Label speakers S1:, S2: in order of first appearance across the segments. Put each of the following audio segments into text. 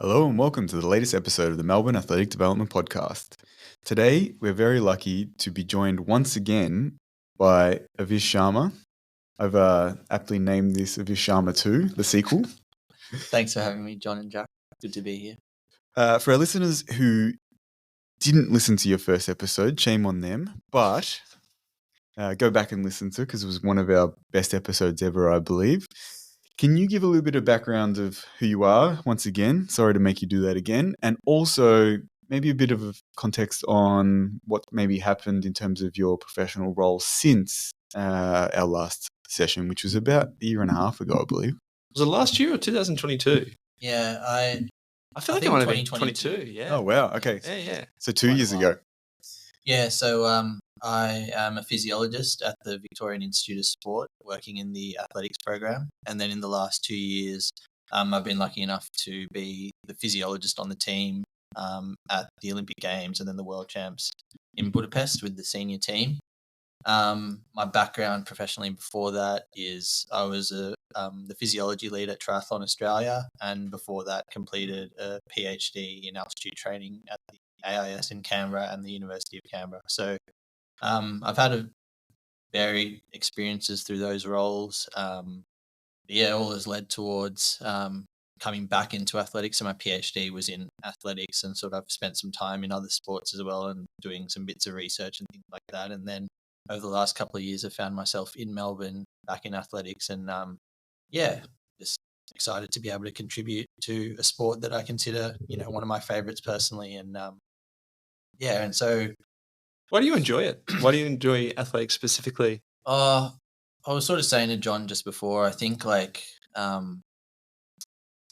S1: Hello and welcome to the latest episode of the Melbourne Athletic Development Podcast. Today, we're very lucky to be joined once again by Avish Sharma. I've aptly named this Avish Sharma 2, the sequel.
S2: Thanks for having me, John and Jack. Good to be here.
S1: For our listeners who didn't listen to your first episode, shame on them, but go back and listen to it because it was one of our best episodes ever, I believe. Can you give a little bit of background of who you are once again? Sorry to make you do that again. And also maybe a bit of a context on what maybe happened in terms of your professional role since our last session, which was about a year and a half ago, I believe.
S3: Was it last year or 2022?
S2: Yeah,
S3: I feel like it might have been 2022. Yeah.
S1: Oh, wow. Okay.
S3: Yeah.
S1: So 2 years ago.
S2: Yeah, so I am a physiologist at the Victorian Institute of Sport, working in the athletics program. And then in the last 2 years, I've been lucky enough to be the physiologist on the team at the Olympic Games and then the World Champs in Budapest with the senior team. My background professionally before that is I was the physiology lead at Triathlon Australia, and before that completed a PhD in altitude training at the AIS in Canberra and the University of Canberra. So I've had a varied experiences through those roles. All has led towards coming back into athletics. So my PhD was in athletics, and sort of spent some time in other sports as well and doing some bits of research and things like that. And then over the last couple of years, I found myself in Melbourne back in athletics, and just excited to be able to contribute to a sport that I consider, one of my favorites personally. And and so
S3: why do you enjoy it? Why do you enjoy athletics specifically?
S2: I was sort of saying to John just before, I think I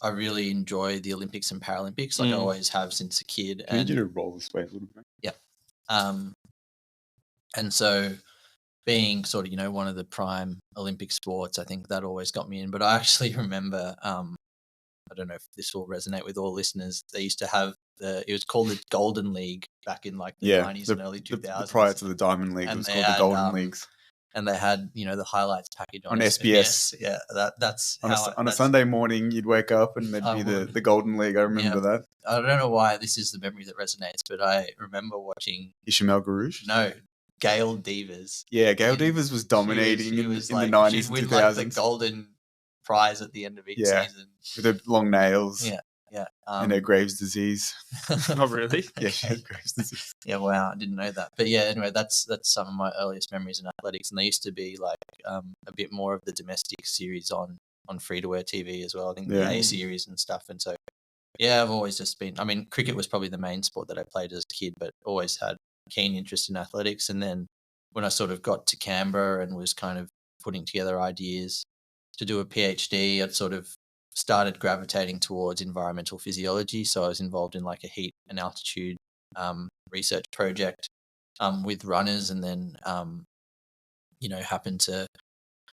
S2: really enjoy the Olympics and Paralympics, I always have since a kid.
S1: Can you roll this way a little bit?
S2: Yeah. And so being sort of, one of the prime Olympic sports, I think that always got me in. But I actually remember, I don't know if this will resonate with all listeners, they used to have it was called the Golden League back in the 90s and early 2000s.
S1: Prior to the Diamond League, it was called the Golden Leagues.
S2: And they had, the highlights package on
S1: SBS.
S2: Yeah, that's
S1: on a Sunday morning, you'd wake up and there'd be the Golden League. I remember that.
S2: I don't know why this is the memory that resonates, but I remember watching
S1: Ishmael Garouche?
S2: No, Gail Devers.
S1: Yeah, Gail Devers was dominating in the 90s,
S2: she'd win
S1: 2000s.
S2: the golden prize at the end of each season.
S1: With her long nails.
S2: Yeah.
S1: And her Graves' disease.
S3: Oh, really?
S1: Yeah, she had Graves' disease.
S2: Yeah, wow, I didn't know that. But yeah, anyway, that's some of my earliest memories in athletics. And they used to be a bit more of the domestic series on free-to-air TV as well. I think the A series and stuff. And so, yeah, I've always just been, cricket was probably the main sport that I played as a kid, but always had keen interest in athletics. And then when I sort of got to Canberra and was kind of putting together ideas to do a PhD, I'd sort of started gravitating towards environmental physiology. So I was involved in a heat and altitude research project with runners, and then, happened to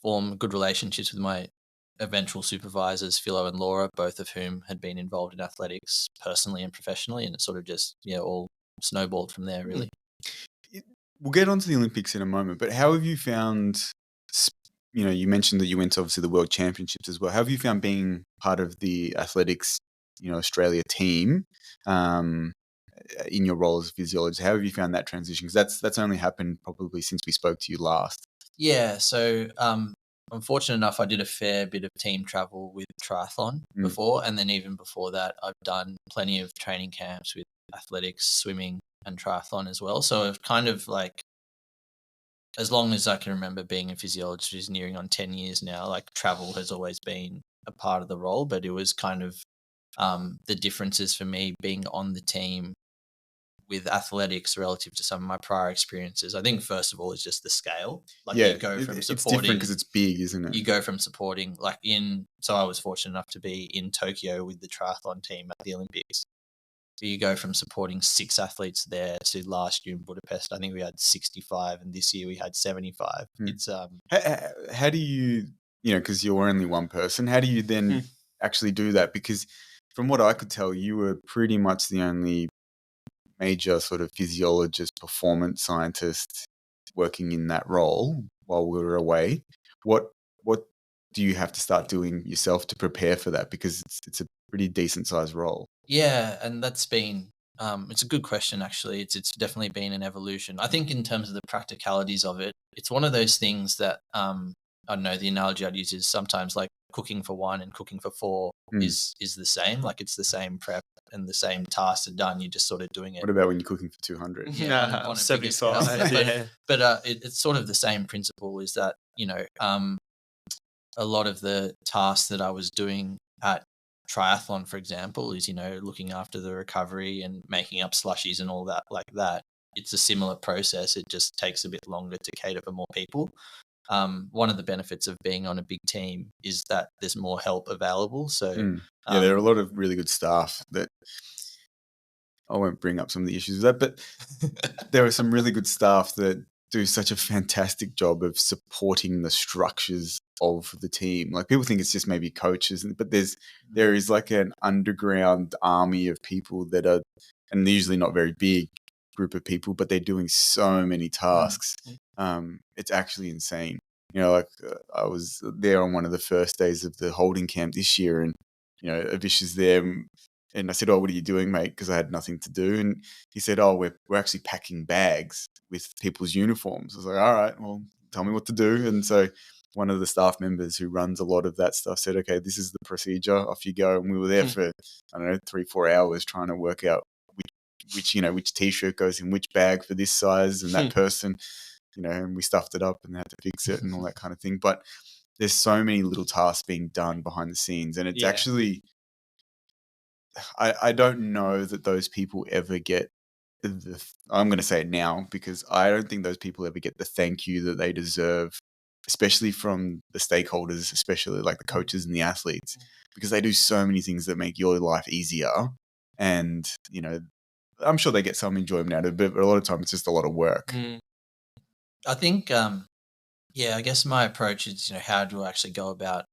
S2: form good relationships with my eventual supervisors, Philo and Laura, both of whom had been involved in athletics personally and professionally. And it sort of just, all snowballed from there, really.
S1: We'll get onto the Olympics in a moment, but how have you found, you mentioned that you went to obviously the World Championships as well. How have you found being part of the athletics, Australia team in your role as a physiologist? How have you found that transition? Because that's only happened probably since we spoke to you last.
S2: Yeah, so I'm fortunate enough I did a fair bit of team travel with triathlon before, and then even before that I've done plenty of training camps with athletics, swimming and triathlon as well. So I've kind of as long as I can remember being a physiologist, which is nearing on 10 years now, travel has always been a part of the role, but it was kind of the differences for me being on the team with athletics relative to some of my prior experiences. I think first of all is just the scale. You go from
S1: it's
S2: supporting,
S1: different because it's big, isn't it?
S2: You go from supporting so I was fortunate enough to be in Tokyo with the triathlon team at the Olympics. So you go from supporting 6 athletes there to last year in Budapest, I think we had 65, and this year we had 75. It's
S1: how do you, because you're only one person, how do you then actually do that? Because from what I could tell, you were pretty much the only major sort of physiologist, performance scientist working in that role while we were away. What do you have to start doing yourself to prepare for that? Because it's a pretty decent sized role.
S2: Yeah, and that's been it's a good question actually. It's definitely been an evolution. I think in terms of the practicalities of it, it's one of those things that I don't know, the analogy I'd use is sometimes like cooking for one and cooking for four is the same. Like it's the same prep and the same tasks are done. You're just sort of doing it.
S1: What about when you're cooking for 200?
S2: Yeah, on a bigger scale.
S3: 75. Yeah.
S2: But it's sort of the same principle is that, a lot of the tasks that I was doing at triathlon, for example, is, looking after the recovery and making up slushies and all that like that. It's a similar process. It just takes a bit longer to cater for more people. One of the benefits of being on a big team is that there's more help available. So
S1: there are a lot of really good staff that I won't bring up some of the issues with that, but there are some really good staff that do such a fantastic job of supporting the structures of the team. Like people think it's just maybe coaches, but there is like an underground army of people that are, and they're usually not very big group of people, but they're doing so many tasks. It's actually insane. I was there on one of the first days of the holding camp this year, and Avish is there, and I said, "Oh, what are you doing, mate?" Because I had nothing to do, and he said, "Oh, we're actually packing bags with people's uniforms." I was like, "All right, well, tell me what to do." And so one of the staff members who runs a lot of that stuff said, "Okay, this is the procedure. Off you go." And we were there for 3-4 hours trying to work out which t-shirt goes in which bag for this size and that person, and we stuffed it up and had to fix it and all that kind of thing. But there's so many little tasks being done behind the scenes, and it's actually, I don't know that those people ever get I'm going to say it now, because I don't think those people ever get the thank you that they deserve, especially from the stakeholders, especially like the coaches and the athletes, because they do so many things that make your life easier. And, I'm sure they get some enjoyment out of it, but a lot of time it's just a lot of work.
S2: I think, I guess my approach is, how do I actually go about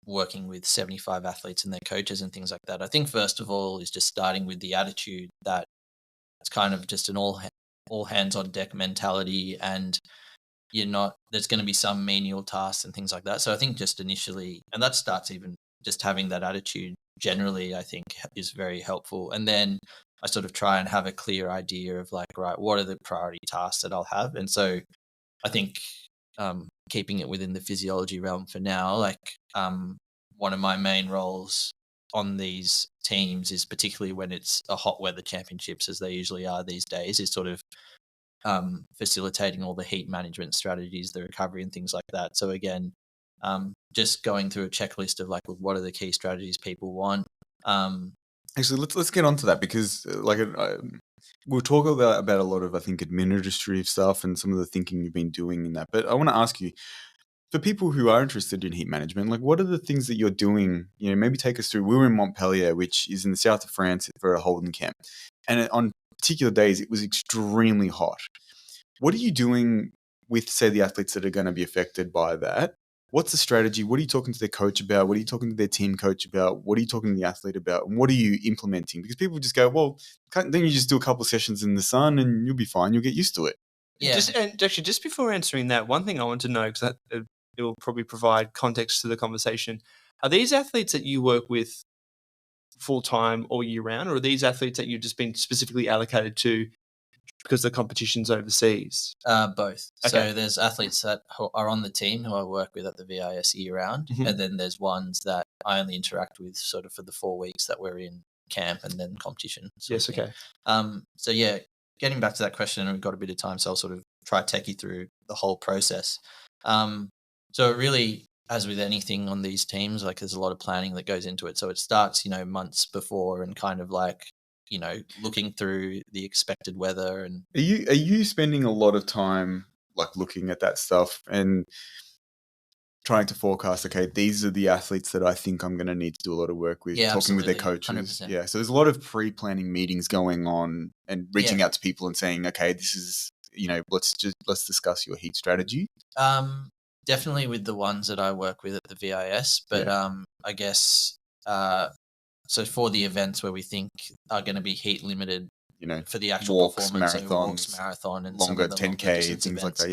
S2: working with 75 athletes and their coaches and things like that. I think first of all is just starting with the attitude that it's kind of just an all hands on deck mentality, and there's going to be some menial tasks and things like that. So I think just initially, and that starts even just having that attitude generally, I think is very helpful. And then I sort of try and have a clear idea of like, right, what are the priority tasks that I'll have? And so I think keeping it within the physiology realm for now, like one of my main roles on these teams is, particularly when it's a hot weather championships, as they usually are these days, is sort of facilitating all the heat management strategies, the recovery and things like that. So again, just going through a checklist of like, what are the key strategies people want.
S1: Actually, let's get onto that, because we'll talk about a lot of, I think, administrative stuff and some of the thinking you've been doing in that. But I want to ask you, for people who are interested in heat management, like what are the things that you're doing? Maybe take us through. We were in Montpellier, which is in the south of France, for a holding camp. And on particular days, it was extremely hot. What are you doing with, say, the athletes that are going to be affected by that? What's the strategy? What are you talking to their coach about? What are you talking to their team coach about? What are you talking to the athlete about? And what are you implementing? Because people just go, well, then you just do a couple of sessions in the sun and you'll be fine. You'll get used to it.
S2: Yeah.
S3: Just before answering that, one thing I want to know, because it will probably provide context to the conversation. Are these athletes that you work with full-time all year round, or are these athletes that you've just been specifically allocated to because the competition's overseas?
S2: Both.
S3: Okay.
S2: So there's athletes that are on the team who I work with at the VIS year round, and then there's ones that I only interact with sort of for the 4 weeks that we're in camp and then competition.
S3: Yes, okay.
S2: So yeah, getting back to that question, and we've got a bit of time, so I'll sort of try to take you through the whole process. So it really, as with anything on these teams, like there's a lot of planning that goes into it. So it starts, months before, and kind of like, looking through the expected weather. And
S1: are you spending a lot of time like looking at that stuff and trying to forecast, okay, these are the athletes that I think I'm going to need to do a lot of work with, talking with their coaches.
S2: 100%.
S1: Yeah. So there's a lot of pre-planning meetings going on and reaching out to people and saying, okay, this is, let's discuss your heat strategy.
S2: Definitely with the ones that I work with at the VIS, but I guess so for the events where we think are going to be heat limited, for the actual
S1: walks,
S2: performance,
S1: marathons,
S2: walks, marathon, and
S1: longer
S2: some of the
S1: 10K, things
S2: events,
S1: like that.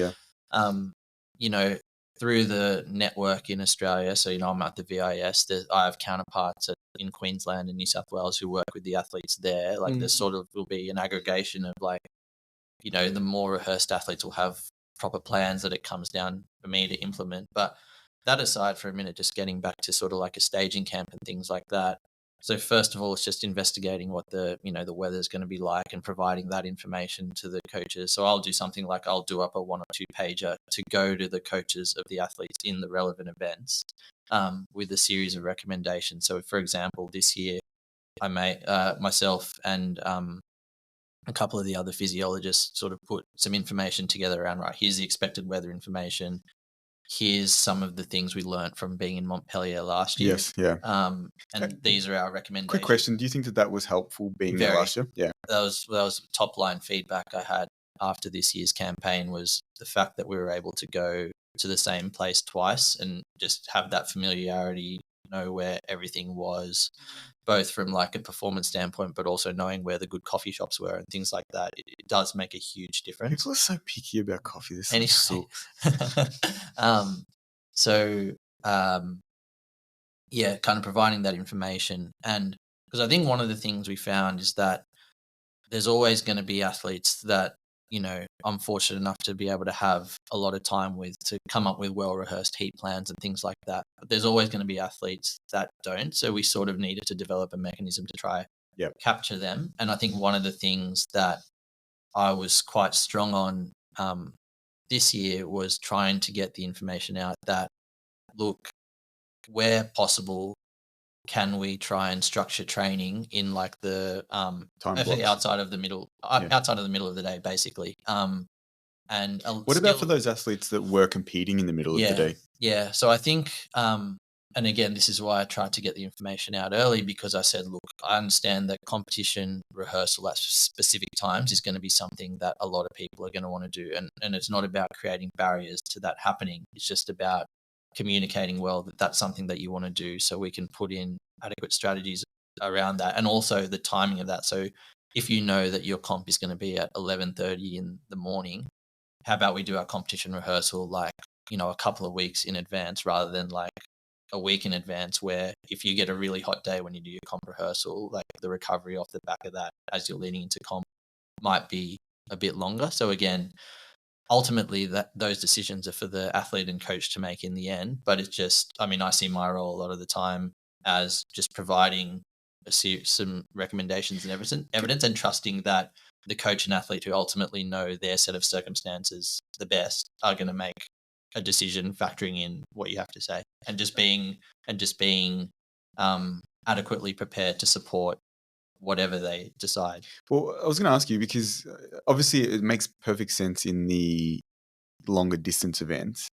S1: Yeah.
S2: through the network in Australia, so I'm at the VIS. I have counterparts in Queensland and New South Wales who work with the athletes there. Like there sort of will be an aggregation of like, the more rehearsed athletes will have proper plans that it comes down for me to implement. But that aside for a minute, just getting back to sort of like a staging camp and things like that. So first of all, it's just investigating what the weather is going to be like and providing that information to the coaches. So I'll do something like I'll do up a 1 or 2 pager to go to the coaches of the athletes in the relevant events with a series of recommendations. So for example, this year I made myself and a couple of the other physiologists sort of put some information together around, right, here's the expected weather information. Here's some of the things we learned from being in Montpellier last year.
S1: Yes, yeah.
S2: And these are our recommendations.
S1: Quick question: do you think that was helpful being there last year? Yeah,
S2: that was top line feedback I had after this year's campaign, was the fact that we were able to go to the same place twice and just have that familiarity, know where everything was, both from like a performance standpoint, but also knowing where the good coffee shops were and things like that. It does make a huge difference.
S1: People are so picky about coffee. This
S2: anyway, yeah, kind of providing that information. And because I think one of the things we found is that there's always going to be athletes that, I'm fortunate enough to be able to have a lot of time with, to come up with well-rehearsed heat plans and things like that. But there's always going to be athletes that don't. So we sort of needed to develop a mechanism to try capture them. And I think one of the things that I was quite strong on this year was trying to get the information out that, look, where possible, can we try and structure training in like the outside of the middle of the day, basically. And
S1: what about for those athletes that were competing in the middle of the day?
S2: Yeah. So I think, and again, this is why I tried to get the information out early, because I said, look, I understand that competition rehearsal at specific times is going to be something that a lot of people are going to want to do. And it's not about creating barriers to that happening. It's just about communicating well that that's something that you want to do, so we can put in adequate strategies around that, and also the timing of that. So if you know that your comp is going to be at 11:30 in the morning, how about we do our competition rehearsal like, a couple of weeks in advance rather than like a week in advance, where if you get a really hot day when you do your comp rehearsal, like the recovery off the back of that as you're leading into comp might be a bit longer. So again, ultimately those decisions are for the athlete and coach to make in the end. But it's just, I see my role a lot of the time as just providing some recommendations and evidence, and trusting that the coach and athlete who ultimately know their set of circumstances the best are going to make a decision factoring in what you have to say, and just being adequately prepared to support whatever they decide.
S1: Well, I was going to ask you, because obviously it makes perfect sense in the longer distance events.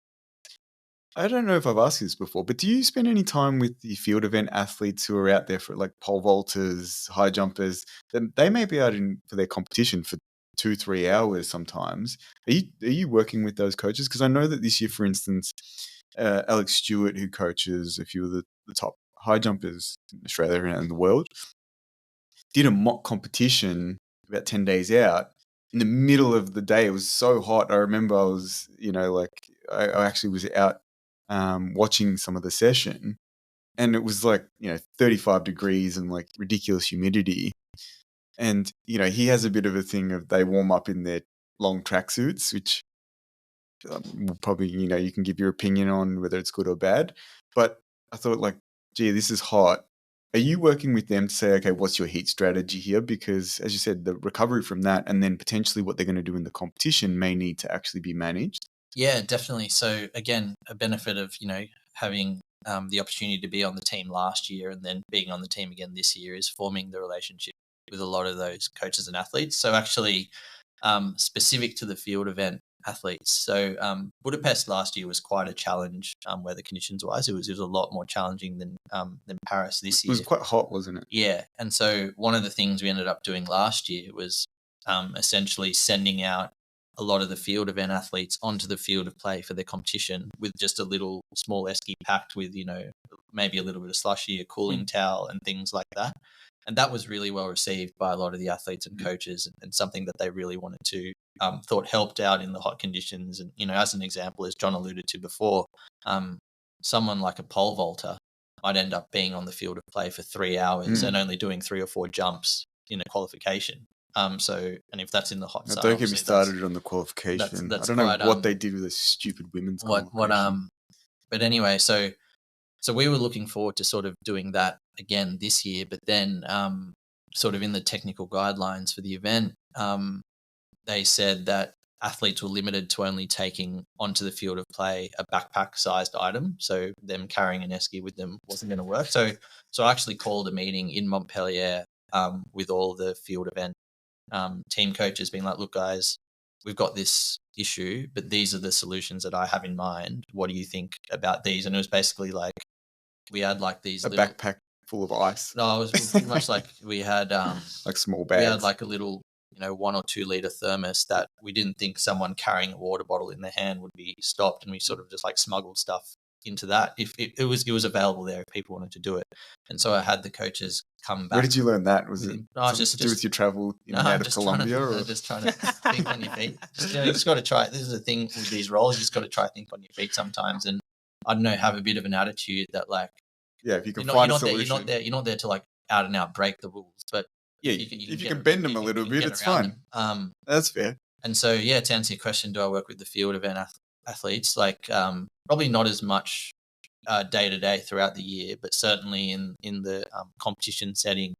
S1: I don't know if I've asked you this before, but do you spend any time with the field event athletes who are out there for like pole vaulters, high jumpers? Then they may be out for their competition for 2-3 hours sometimes. Are you working with those coaches? Because I know that this year, for instance, Alex Stewart, who coaches a few of the top high jumpers in Australia and the world, did a mock competition about 10 days out in the middle of the day. It was so hot. I remember I was, I actually was out watching some of the session, and it was like, 35 degrees and like ridiculous humidity. And, he has a bit of a thing of they warm up in their long tracksuits, which will probably, you can give your opinion on whether it's good or bad. But I thought like, gee, this is hot. Are you working with them to say, okay, what's your heat strategy here? Because as you said, the recovery from that and then potentially what they're going to do in the competition may need to actually be managed.
S2: Yeah, definitely. So again, a benefit of, having the opportunity to be on the team last year and then being on the team again this year is forming the relationship with a lot of those coaches and athletes. So actually, specific to the field event athletes. So Budapest last year was quite a challenge weather conditions wise. It was a lot more challenging than Paris this year.
S1: It was quite hot, wasn't it?
S2: Yeah. And so one of the things we ended up doing last year was essentially sending out a lot of the field event athletes onto the field of play for their competition with just a little small esky packed with, maybe a little bit of slushy, a cooling towel and things like that. And that was really well received by a lot of the athletes and coaches, and something that they really wanted to thought helped out in the hot conditions. And, as an example, as John alluded to before, someone like a pole vaulter might end up being on the field of play for 3 hours and only doing 3 or 4 jumps in a qualification. And if that's in the hot sun,
S1: don't get me started on the qualification.
S2: That's
S1: I don't know what they did with this stupid women's qualification.
S2: But anyway, so we were looking forward to sort of doing that again this year, but then sort of in the technical guidelines for the event, they said that athletes were limited to only taking onto the field of play a backpack-sized item, so them carrying an esky with them wasn't going to work. So I actually called a meeting in Montpellier with all the field event team coaches, being like, "Look, guys, we've got this issue, but these are the solutions that I have in mind. What do you think about these?" And it was basically like we had like these
S1: backpack full of ice.
S2: No, it was pretty much like we had
S1: like small bags.
S2: We had like a little 1 or 2 liter thermos that we didn't think someone carrying a water bottle in their hand would be stopped, and we sort of just like smuggled stuff into that if it was available there if people wanted to do it. And so I had the coaches come back.
S1: Where did you learn that? Was it
S2: just
S1: to do with your travel out of Colombia?
S2: Just trying to think on your feet. You just got to try it. This is the thing with these roles. You just got to try think on your feet sometimes, and I don't know, have a bit of an attitude that like,
S1: if you can find a solution.
S2: You're not there to like out and out break the rules, but
S1: if you can bend them a little bit, it's fine. That's fair.
S2: And so, to answer your question, do I work with the field event athletes? Like, probably not as much day to day throughout the year, but certainly in the competition setting,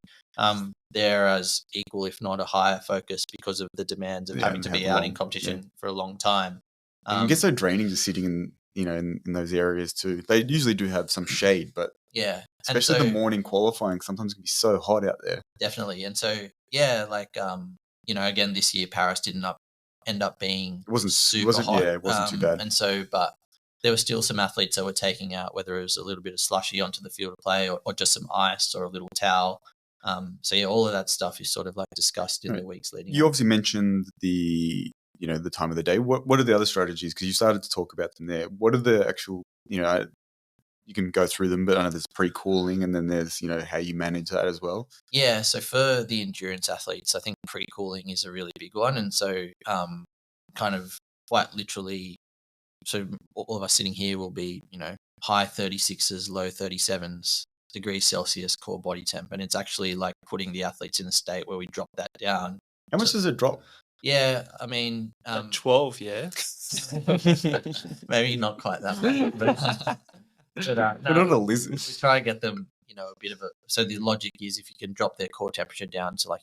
S2: they're as equal, if not a higher focus, because of the demands of having to be out in competition for a long time.
S1: It can get so draining just sitting in those areas too. They usually do have some shade, but especially the morning qualifying, sometimes it can be so hot out there.
S2: Definitely. And so, again, this year Paris didn't end up being super hot.
S1: Yeah, it wasn't too bad.
S2: And so, but there were still some athletes that were taking out, whether it was a little bit of slushy onto the field of play or just some ice or a little towel. All of that stuff is sort of like discussed in the weeks leading.
S1: You obviously mentioned the time of the day. What are the other strategies? Because you started to talk about them there. What are the actual, you can go through them, but I know there's pre-cooling and then there's, how you manage that as well.
S2: Yeah. So for the endurance athletes, I think pre-cooling is a really big one. And so kind of quite literally, so all of us sitting here will be, high 36s, low 37s degrees Celsius core body temp. And it's actually like putting the athletes in a state where we drop that down.
S1: How much does it drop?
S2: Yeah, I mean...
S3: 12, yeah.
S2: Maybe not quite that much. But
S1: we're not a lizard.
S2: We try to get them, a bit of a... So the logic is if you can drop their core temperature down to like,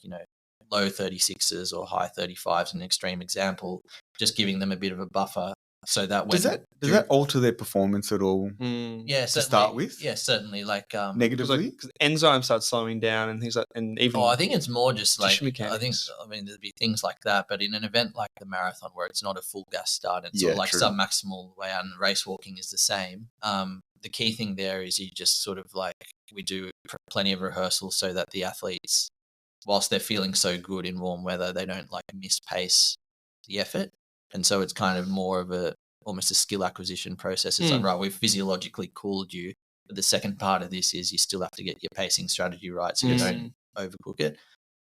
S2: low 36s or high 35s, an extreme example, just giving them a bit of a buffer so that when...
S1: Does that alter their performance at all?
S2: Yeah,
S1: to start with?
S2: Yeah, certainly. Like
S1: negatively?
S3: Because enzymes start slowing down and things like... and even.
S2: I think it's more just like...
S3: mechanics.
S2: There'd be things like that, but in an event like the marathon where it's not a full gas start, it's sort of like sub-maximal way out, and race walking is the same. The key thing there is you just sort of like... We do plenty of rehearsals so that the athletes, whilst they're feeling so good in warm weather, they don't like mispace the effort. And so it's kind of more of almost a skill acquisition process. It's like, right, we've physiologically cooled you, but the second part of this is you still have to get your pacing strategy right so you don't overcook it.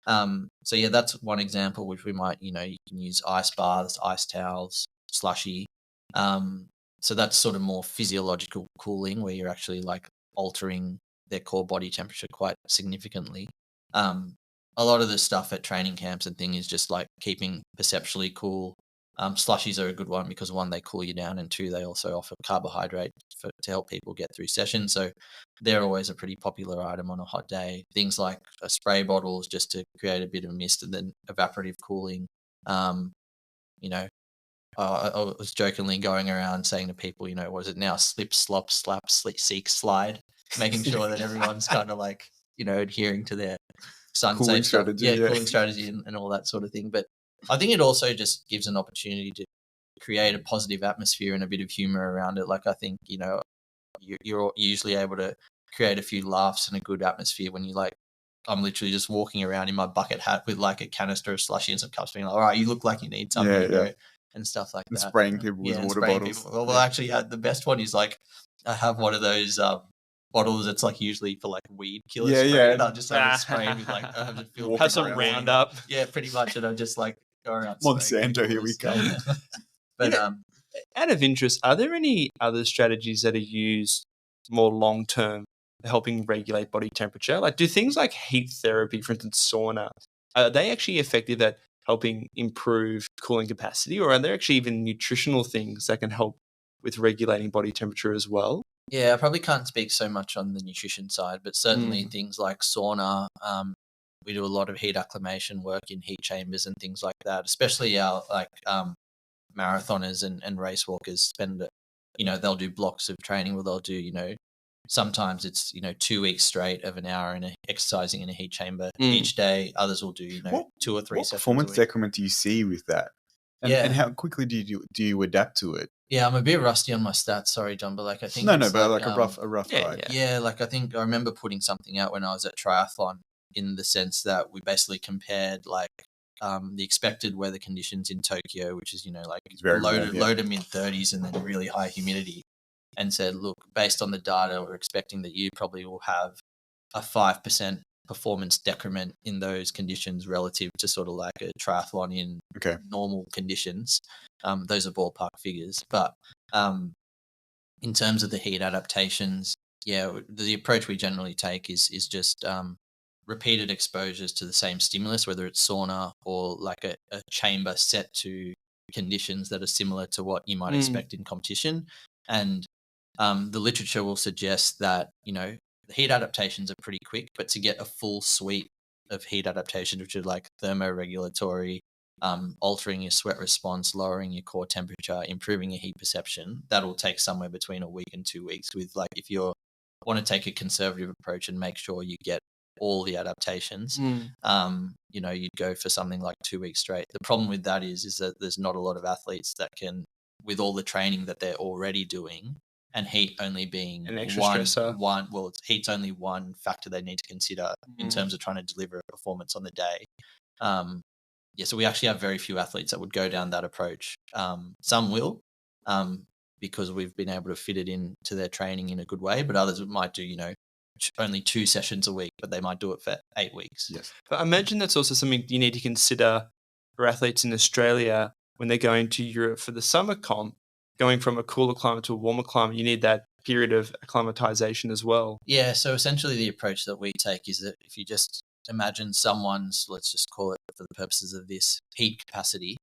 S2: That's one example which we might, you can use ice baths, ice towels, slushy. So that's sort of more physiological cooling where you're actually like altering their core body temperature quite significantly. A lot of the stuff at training camps and thing is just like keeping perceptually cool. Slushies are a good one because 1, they cool you down, and 2, they also offer carbohydrate to help people get through sessions. So they're always a pretty popular item on a hot day. Things like spray bottles just to create a bit of mist, and then evaporative cooling. I was jokingly going around saying to people, what is it now? Slip, slop, slap, seek, slide, making sure that everyone's kind of like, adhering to their
S1: cooling strategy.
S2: Cooling strategy and all that sort of thing. But I think it also just gives an opportunity to create a positive atmosphere and a bit of humor around it. Like I think, you're usually able to create a few laughs and a good atmosphere when you like, I'm literally just walking around in my bucket hat with like a canister of slushy and some cups being like, all right, you look like you need something, and stuff like that.
S1: Spraying people with water bottles.
S2: Well, actually, the best one is like, I have one of those bottles that's like usually for like weed killers. And I'll just have it sprayed with like, I have to fill
S3: have some Roundup.
S2: Yeah, pretty much. And I'm just like Go around spraying
S1: Monsanto, here we
S2: chemicals.
S1: come.
S2: But
S3: Yeah. Out of interest, are there any other strategies that are used more long term helping regulate body temperature? Like, do things like heat therapy, for instance, sauna, are they actually effective at helping improve cooling capacity, or are there actually even nutritional things that can help with regulating body temperature as well?
S2: yeah, I probably can't speak so much on the nutrition side, but certainly things like sauna. We do a lot of heat acclimation work in heat chambers and things like that, especially our marathoners and race walkers spend, they'll do blocks of training where they'll do, sometimes it's, 2 weeks straight of an hour exercising in a heat chamber each day. Others will do, 2 or 3
S1: What
S2: sessions
S1: performance
S2: a week.
S1: decrement do you see with that? And how quickly do you adapt to it?
S2: Yeah, I'm a bit rusty on my stats. Sorry, John, but I think
S1: No,
S2: it's
S1: but like a rough
S3: yeah,
S1: guide.
S2: Yeah, I think I remember putting something out when I was at triathlon, in the sense that we basically compared the expected weather conditions in Tokyo, which is
S1: It's very
S2: low
S1: warm,
S2: to mid 30s and then really high humidity, and said, look, based on the data, we're expecting that you probably will have a 5% performance decrement in those conditions relative to sort of like a triathlon in normal conditions. Those are ballpark figures, but in terms of the heat adaptations, the approach we generally take is just repeated exposures to the same stimulus, whether it's sauna or like a chamber set to conditions that are similar to what you might expect in competition. And the literature will suggest that, the heat adaptations are pretty quick, but to get a full suite of heat adaptations, which are like thermoregulatory, altering your sweat response, lowering your core temperature, improving your heat perception, that'll take somewhere between a week and 2 weeks. With if you want to take a conservative approach and make sure you get all the adaptations, you'd go for something like 2 weeks straight. The problem with that is that there's not a lot of athletes that can, with all the training that they're already doing, and heat only being
S3: an extra stressor.
S2: Heat's only one factor they need to consider in terms of trying to deliver a performance on the day. So we actually have very few athletes that would go down that approach. Some will, because we've been able to fit it into their training in a good way, but others might do, only 2 sessions a week, but they might do it for 8 weeks.
S1: Yes.
S3: But I imagine that's also something you need to consider for athletes in Australia when they're going to Europe for the summer comp, going from a cooler climate to a warmer climate. You need that period of acclimatization as well.
S2: Yeah, so essentially the approach that we take is that if you just imagine someone's, let's just call it for the purposes of this, heat capacity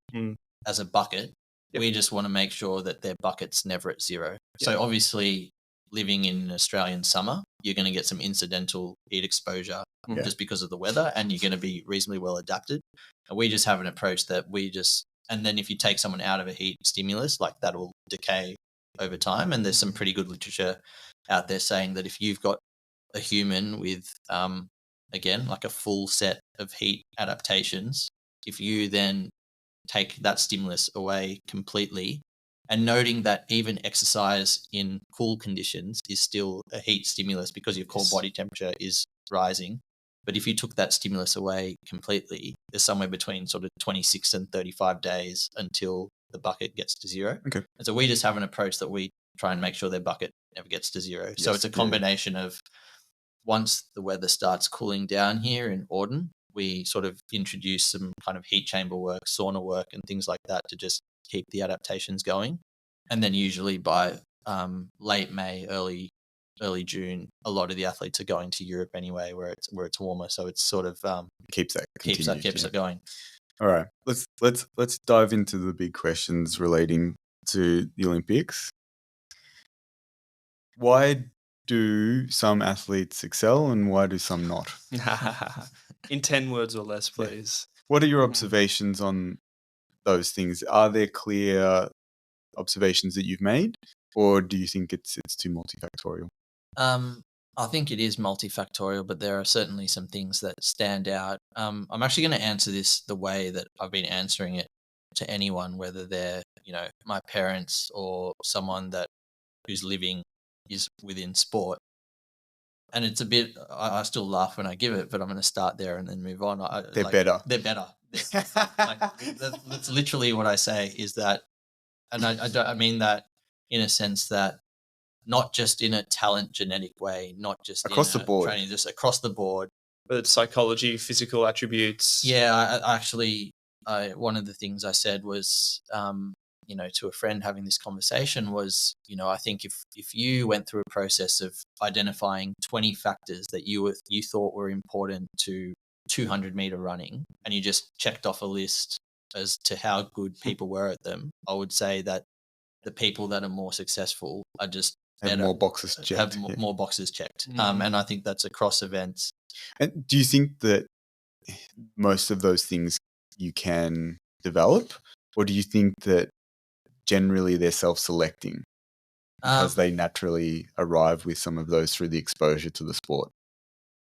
S2: as a bucket, we just want to make sure that their bucket's never at zero. So obviously, living in an Australian summer, you're going to get some incidental heat exposure just because of the weather, and you're going to be reasonably well adapted. And we just have an approach that and then if you take someone out of a heat stimulus, like that will decay over time. And there's some pretty good literature out there saying that if you've got a human with, again, like a full set of heat adaptations, if you then take that stimulus away completely, and noting that even exercise in cool conditions is still a heat stimulus because your core body temperature is rising. But if you took that stimulus away completely, there's somewhere between sort of 26 and 35 days until the bucket gets to zero.
S1: Okay.
S2: And so we just have an approach that we try and make sure their bucket never gets to zero. So it's a combination of, once the weather starts cooling down here in Auden, we sort of introduce some kind of heat chamber work, sauna work, and things like that to just keep the adaptations going. And then usually by late May, early June, a lot of the athletes are going to Europe anyway, where it's warmer. So it's sort of
S1: keeps
S2: it going.
S1: All right, let's dive into the big questions relating to the Olympics. Why do some athletes excel and why do some not?
S3: In 10 words or less, please.
S1: What are your observations on those things? Are there clear observations that you've made, or do you think it's too multifactorial?
S2: I think it is multifactorial, but there are certainly some things that stand out. I'm actually going to answer this the way that I've been answering it to anyone, whether they're, my parents or someone whose living is within sport. And it's a bit, I still laugh when I give it, but I'm going to start there and then move on.
S1: They're better.
S2: They're better. That's literally what I say, is that, and I mean that in a sense that not just in a talent genetic way, not just
S1: across the board,
S2: training, just across the board.
S3: But it's psychology, physical attributes.
S2: Yeah, I actually, one of the things I said was, to a friend having this conversation was, I think if you went through a process of identifying 20 factors that you thought were important to 200-meter running, and you just checked off a list as to how good people were at them, I would say that the people that are more successful are just
S1: Have more boxes checked.
S2: Have more boxes checked. And I think that's across events.
S1: And do you think that most of those things you can develop, or do you think that generally they're self-selecting because they naturally arrive with some of those through the exposure to the sport?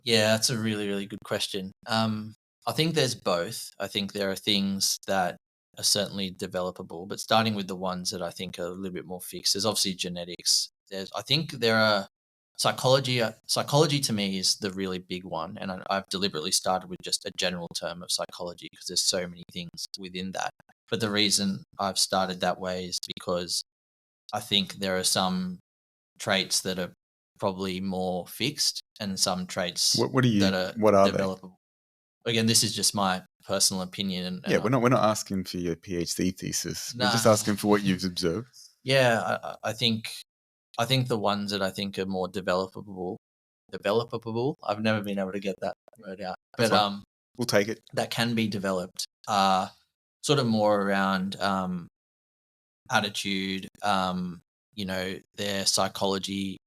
S2: Yeah, that's a really, really good question. I think there's both. I think there are things that are certainly developable, but starting with the ones that I think are a little bit more fixed, there's obviously genetics. I think there are psychology. Psychology to me is the really big one, and I've deliberately started with just a general term of psychology because there's so many things within that. But the reason I've started that way is because I think there are some traits that are probably more fixed and some traits
S1: What are
S2: developable. Again, this is just my personal opinion.
S1: And we're not asking for your PhD thesis. We're just asking for what you've observed.
S2: Yeah, I think the ones that I think are more developable. I've never been able to get that word out, but
S1: we'll take it.
S2: That can be developed. Sort of more around attitude. Their psychology.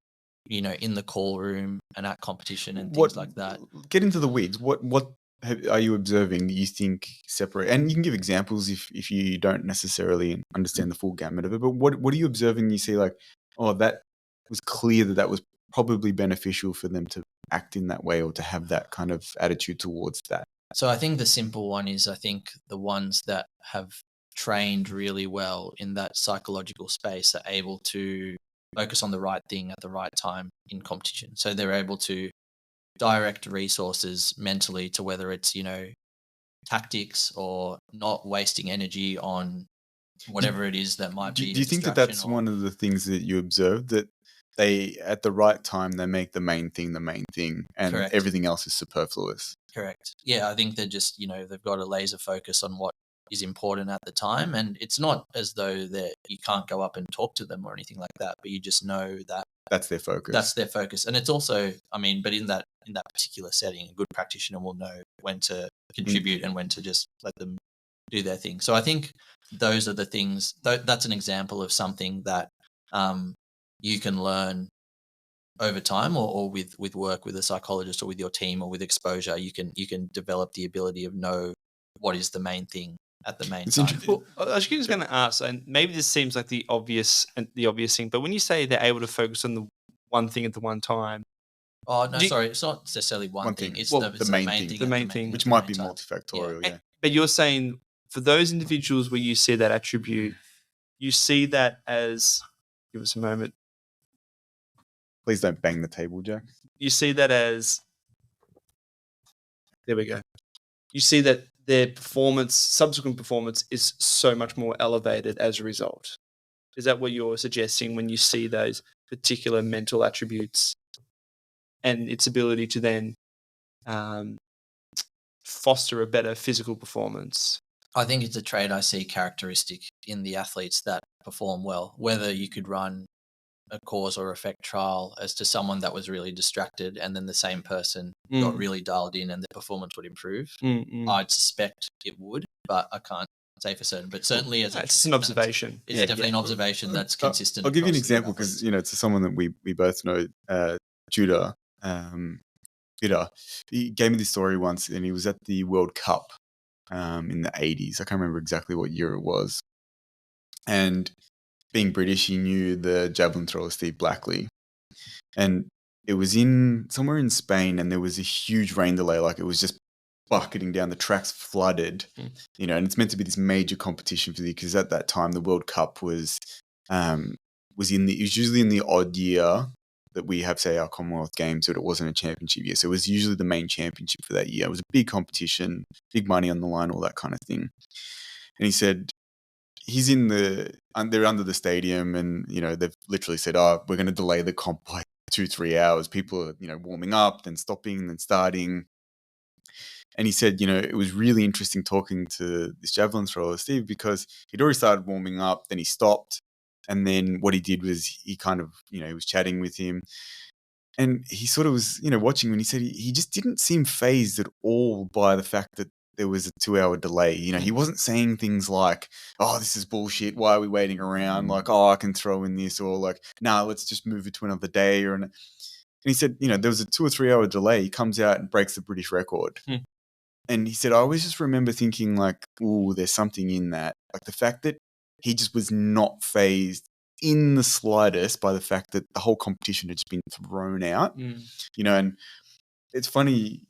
S2: In the call room and at competition and things like that.
S1: Get into the weeds. What are you observing that you think separate? And you can give examples if you don't necessarily understand the full gamut of it. But what are you observing? You see, like, oh, that was clear that was probably beneficial for them to act in that way or to have that kind of attitude towards that.
S2: So I think the simple one is, I think the ones that have trained really well in that psychological space are able to focus on the right thing at the right time in competition. So they're able to direct resources mentally to whether it's, tactics or not wasting energy on whatever it is that might be.
S1: Do you think that that's one of the things that you observed, that they, at the right time, they make the main thing and Correct. Everything else is superfluous?
S2: Correct. Yeah, I think they're just, they've got a laser focus on what is important at the time, and it's not as though you can't go up and talk to them or anything like that, but you just know that
S1: that's their focus.
S2: And it's also, but in that particular setting, a good practitioner will know when to contribute and when to just let them do their thing. So I think those are the things. That's an example of something that you can learn over time, or with work with a psychologist or with your team or with exposure. You can develop the ability of know what is the main thing at the main time.
S3: Well, I was just going to ask, and maybe this seems like the obvious thing, but when you say they're able to focus on the one thing at the one time.
S2: Oh no, sorry, it's not necessarily one thing. It's the main thing.
S3: The main thing,
S1: which might be multifactorial. Yeah.
S3: But you're saying for those individuals where you see that attribute, you see that as. Give us a moment.
S1: Please don't bang the table, Jack.
S3: You see that as. There we go. You see that their subsequent performance is so much more elevated as a result. Is that what you're suggesting when you see those particular mental attributes and its ability to then foster a better physical performance?
S2: I think it's a trait I see characteristic in the athletes that perform well, whether you could run a cause or effect trial as to someone that was really distracted and then the same person got really dialed in and the performance would improve. I'd suspect it would, but I can't say for certain. But certainly
S3: it's an observation.
S2: It's definitely an observation that's consistent.
S1: I'll give you an example because, to someone that we both know, Judah, he gave me this story once, and he was at the World Cup in the 80s. I can't remember exactly what year it was. And being British, he knew the javelin thrower Steve Blackley, and it was somewhere in Spain, and there was a huge rain delay. Like, it was just bucketing down. The track's flooded, and it's meant to be this major competition for because at that time the World Cup was usually in the odd year that we have, say, our Commonwealth Games, but it wasn't a championship year. So it was usually the main championship for that year. It was a big competition, big money on the line, all that kind of thing. And he said, they're under the stadium, and they've literally said, "Oh, we're going to delay the comp by 2-3 hours." People are warming up, then stopping, then starting, And he said, it was really interesting talking to this javelin thrower, Steve, because he'd already started warming up, then he stopped. And then what he did was he kind of, he was chatting with him. And he sort of was, watching when he said he just didn't seem fazed at all by the fact that there was a 2-hour delay. He wasn't saying things like, oh, this is bullshit. Why are we waiting around? Like, oh, I can throw in this, or like, nah, let's just move it to another day. And he said, there was a 2 or 3 hour delay. He comes out and breaks the British record. And he said, I always just remember thinking like, ooh, there's something in that. Like the fact that he just was not fazed in the slightest by the fact that the whole competition had just been thrown out, and it's funny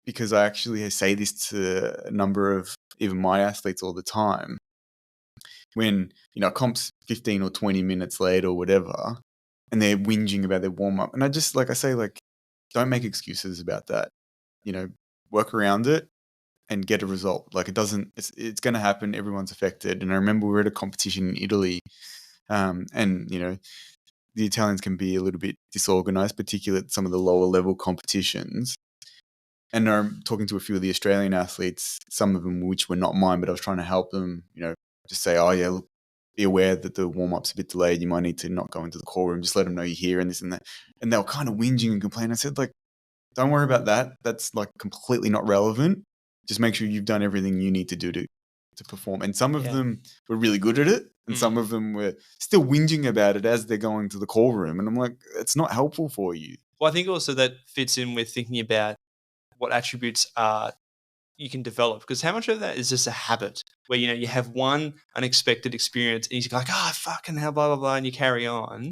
S1: because I actually say this to a number of even my athletes all the time. When, comp's 15 or 20 minutes late or whatever, and they're whinging about their warm up. And I just, I say, don't make excuses about that, work around it and get a result. It's going to happen. Everyone's affected. And I remember we were at a competition in Italy, and the Italians can be a little bit disorganized, particularly at some of the lower level competitions. And I'm talking to a few of the Australian athletes, some of them which were not mine, but I was trying to help them, just say, oh yeah, look, be aware that the warm-up's a bit delayed. You might need to not go into the call room. Just let them know you're here and this and that. And they were kind of whinging and complaining. I said, don't worry about that. That's completely not relevant. Just make sure you've done everything you need to do to perform. And some of them were really good at it, and some of them were still whinging about it as they're going to the call room. And I'm like, it's not helpful for you.
S3: Well, I think also that fits in with thinking about what attributes you can develop, because how much of that is just a habit where, you have one unexpected experience and you're like, oh, fucking hell, blah, blah, blah, and you carry on.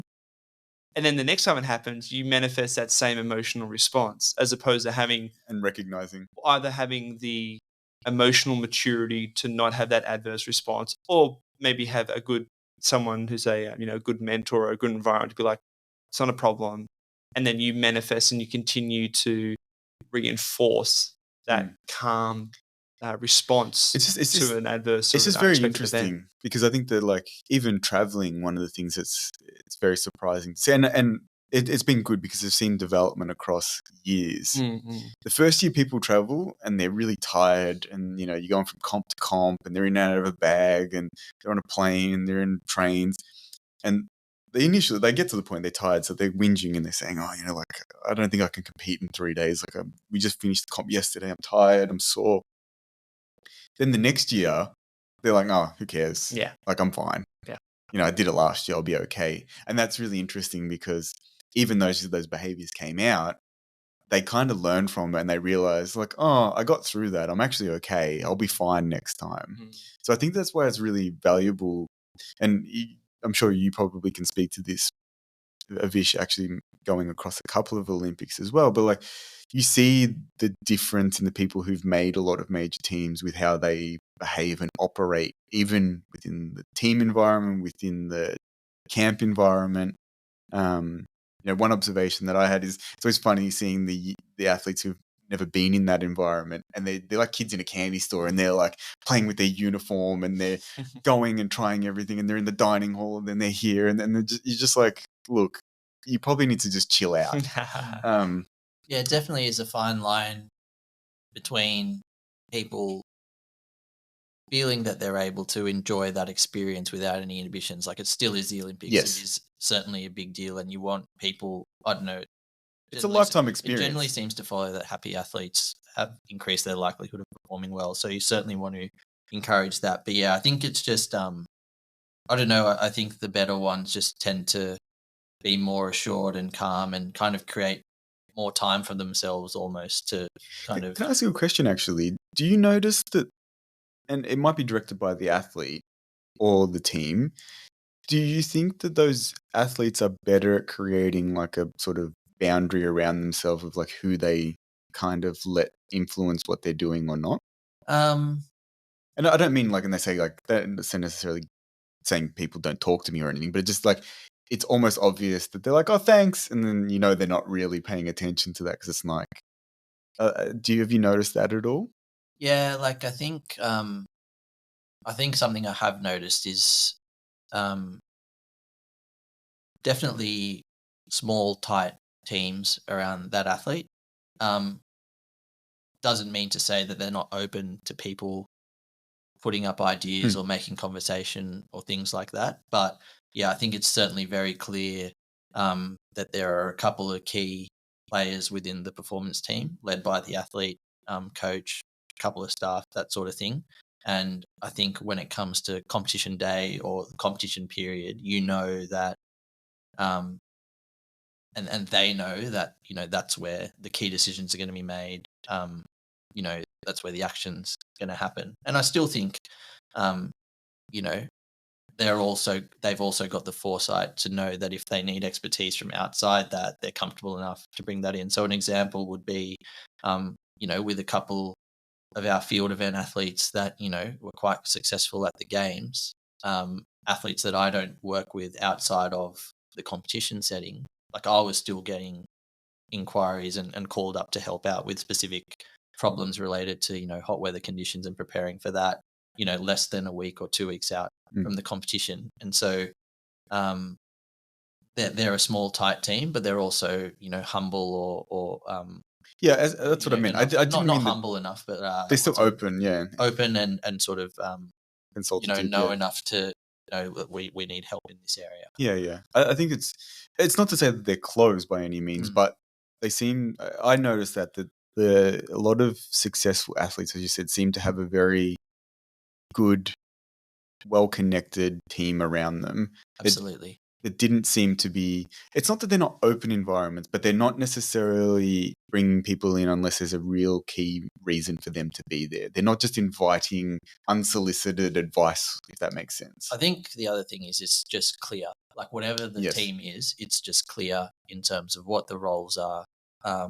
S3: And then the next time it happens, you manifest that same emotional response, as opposed to having
S1: and recognizing
S3: either having the emotional maturity to not have that adverse response, or maybe have someone who's a good mentor or a good environment to be like, it's not a problem. And then you manifest and you continue to reinforce that calm response to an adverse.
S1: It's just very interesting event. Because I think that even traveling, one of the things it's very surprising to see, and it's been good because I've seen development across years. The first year people travel and they're really tired, and you're going from comp to comp, and they're in and out of a bag, and they're on a plane, and they're in trains, and they get to the point they're tired, so they're whinging and they're saying, oh, I don't think I can compete in 3 days. We just finished the comp yesterday. I'm tired. I'm sore. Then the next year, they're like, oh, who cares?
S3: Yeah.
S1: I'm fine.
S3: Yeah.
S1: I did it last year. I'll be okay. And that's really interesting because even though those behaviors came out, they kind of learned from it and they realized oh, I got through that. I'm actually okay. I'll be fine next time. So I think that's why it's really valuable. And I'm sure you probably can speak to this, Avish, actually going across a couple of Olympics as well. But you see the difference in the people who've made a lot of major teams with how they behave and operate, even within the team environment, within the camp environment. One observation that I had is it's always funny seeing the athletes who've never been in that environment, and they're like kids in a candy store, and they're playing with their uniform, and they're going and trying everything, and they're in the dining hall, and then they're here, and then you're just look, you probably need to just chill out.
S2: Yeah, it definitely is a fine line between people feeling that they're able to enjoy that experience without any inhibitions. It still is the Olympics.
S1: Yes.
S2: It is certainly a big deal, and you want people, I don't know.
S1: It's a lifetime experience.
S2: It generally seems to follow that happy athletes have increased their likelihood of performing well. So you certainly want to encourage that. But yeah, I think it's just, I don't know. I think the better ones just tend to be more assured and calm and kind of create more time for themselves almost to kind of.
S1: Can I ask you a question actually? Do you notice that, and it might be directed by the athlete or the team, do you think that those athletes are better at creating a sort of boundary around themselves of who they kind of let influence what they're doing or not? And I don't mean and they say they're not necessarily saying people don't talk to me or anything, but it's just it's almost obvious that they're oh, thanks, and then they're not really paying attention to that because it's have you noticed that at all?
S2: Yeah, I think something I have noticed is definitely small, tight teams around that athlete. doesn't mean to say that they're not open to people putting up ideas or making conversation or things like that. But yeah, I think it's certainly very clear that there are a couple of key players within the performance team led by the athlete, coach, a couple of staff, that sort of thing. And I think when it comes to competition day or competition period, you know that, and they know that, that's where the key decisions are going to be made. That's where the action's going to happen. And I still think, you know, they've also got the foresight to know that if they need expertise from outside that, they're comfortable enough to bring that in. So an example would be, with a couple of our field event athletes that, were quite successful at the games, athletes that I don't work with outside of the competition setting, like I was still getting inquiries and called up to help out with specific problems related to, hot weather conditions and preparing for that, less than a week or 2 weeks out from the competition. And so they're a small, tight team, but they're also, humble or
S1: that's what I mean. I didn't
S2: not
S1: mean
S2: humble enough, but
S1: they're still open,
S2: open and sort of
S1: consultative,
S2: know enough to we need help in this area.
S1: Yeah. I think it's not to say that they're closed by any means, but they seem. I noticed that a lot of successful athletes, as you said, seem to have a very good, well-connected team around them.
S2: Absolutely.
S1: It didn't seem to be. It's not that they're not open environments, but they're not necessarily bringing people in unless there's a real key reason for them to be there. They're not just inviting unsolicited advice, if that makes sense.
S2: I think the other thing is it's just clear. Like whatever the team is, it's just clear in terms of what the roles are, how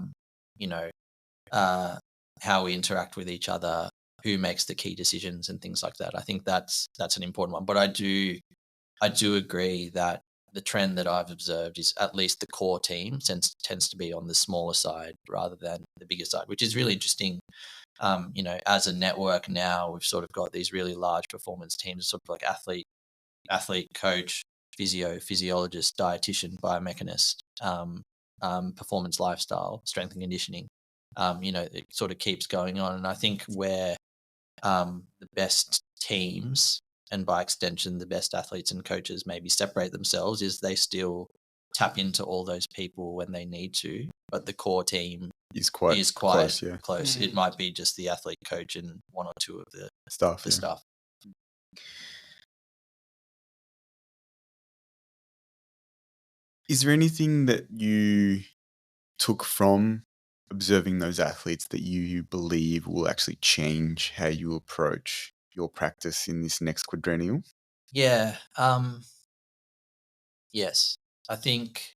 S2: we interact with each other, who makes the key decisions and things like that. I think that's an important one. But I do agree that the trend that I've observed is at least the core team tends to be on the smaller side rather than the bigger side, which is really interesting. As a network now, we've sort of got these really large performance teams, sort of like athlete, coach, physiologist, dietitian, biomechanist, performance lifestyle, strength and conditioning. It sort of keeps going on. And I think where the best teams, and by extension, the best athletes and coaches maybe separate themselves, is they still tap into all those people when they need to, but the core team is quite close.
S1: Mm-hmm.
S2: It might be just the athlete, coach, and one or two of the
S1: staff. Is there anything that you took from observing those athletes that you believe will actually change how you approach your practice in this next quadrennial?
S2: Yeah. Yes. I think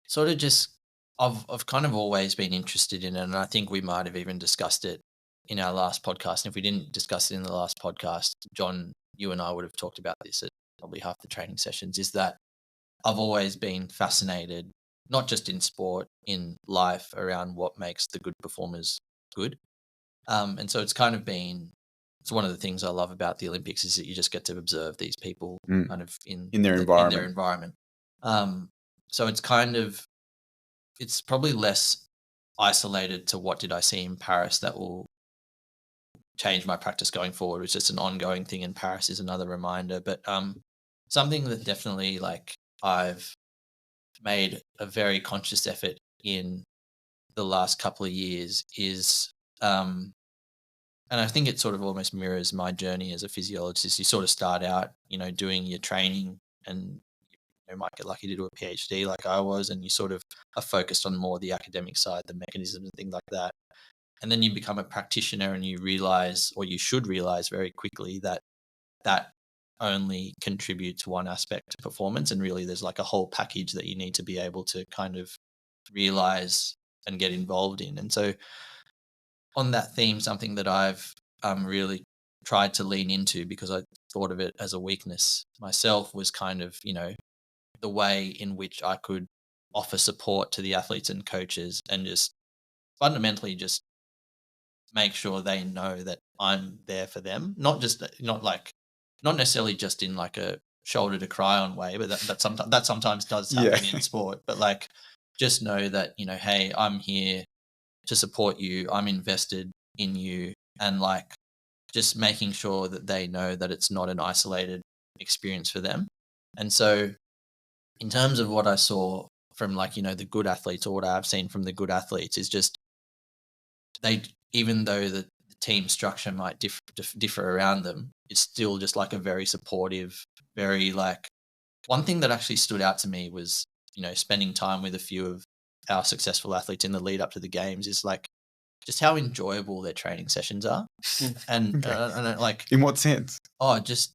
S2: sort of just I've kind of always been interested in it, and I think we might have even discussed it in our last podcast. And if we didn't discuss it in the last podcast, John, you and I would have talked about this at probably half the training sessions, is that I've always been fascinated, not just in sport, in life, around what makes the good performers good. And so it's kind of been, it's one of the things I love about the Olympics is that you just get to observe these people kind of in
S1: their
S2: environment. So it's kind of, it's probably less isolated to what did I see in Paris that will change my practice going forward. It's just an ongoing thing, and Paris is another reminder. But something that definitely, like, I've made a very conscious effort in the last couple of years is, and I think it sort of almost mirrors my journey as a physiologist. You sort of start out, doing your training, and you might get lucky to do a PhD like I was, and you sort of are focused on more the academic side, the mechanisms and things like that. And then you become a practitioner, and you realize, or you should realize very quickly, that that only contributes one aspect to performance, and really there's like a whole package that you need to be able to kind of realize and get involved in. And so on that theme, something that I've really tried to lean into, because I thought of it as a weakness myself, was kind of, the way in which I could offer support to the athletes and coaches, and just fundamentally just make sure they know that I'm there for them. Not necessarily just in like a shoulder to cry on way, but that sometimes does happen in sport. But like, just know that, hey, I'm here to support you. I'm invested in you, and like just making sure that they know that it's not an isolated experience for them. And so in terms of what I saw from like, the good athletes, or what I've seen from the good athletes, is just even though the team structure might differ around them, it's still just like a very supportive, very like, one thing that actually stood out to me was, spending time with a few of our successful athletes in the lead up to the games, is like just how enjoyable their training sessions are. And, like,
S1: in what sense?
S2: Just,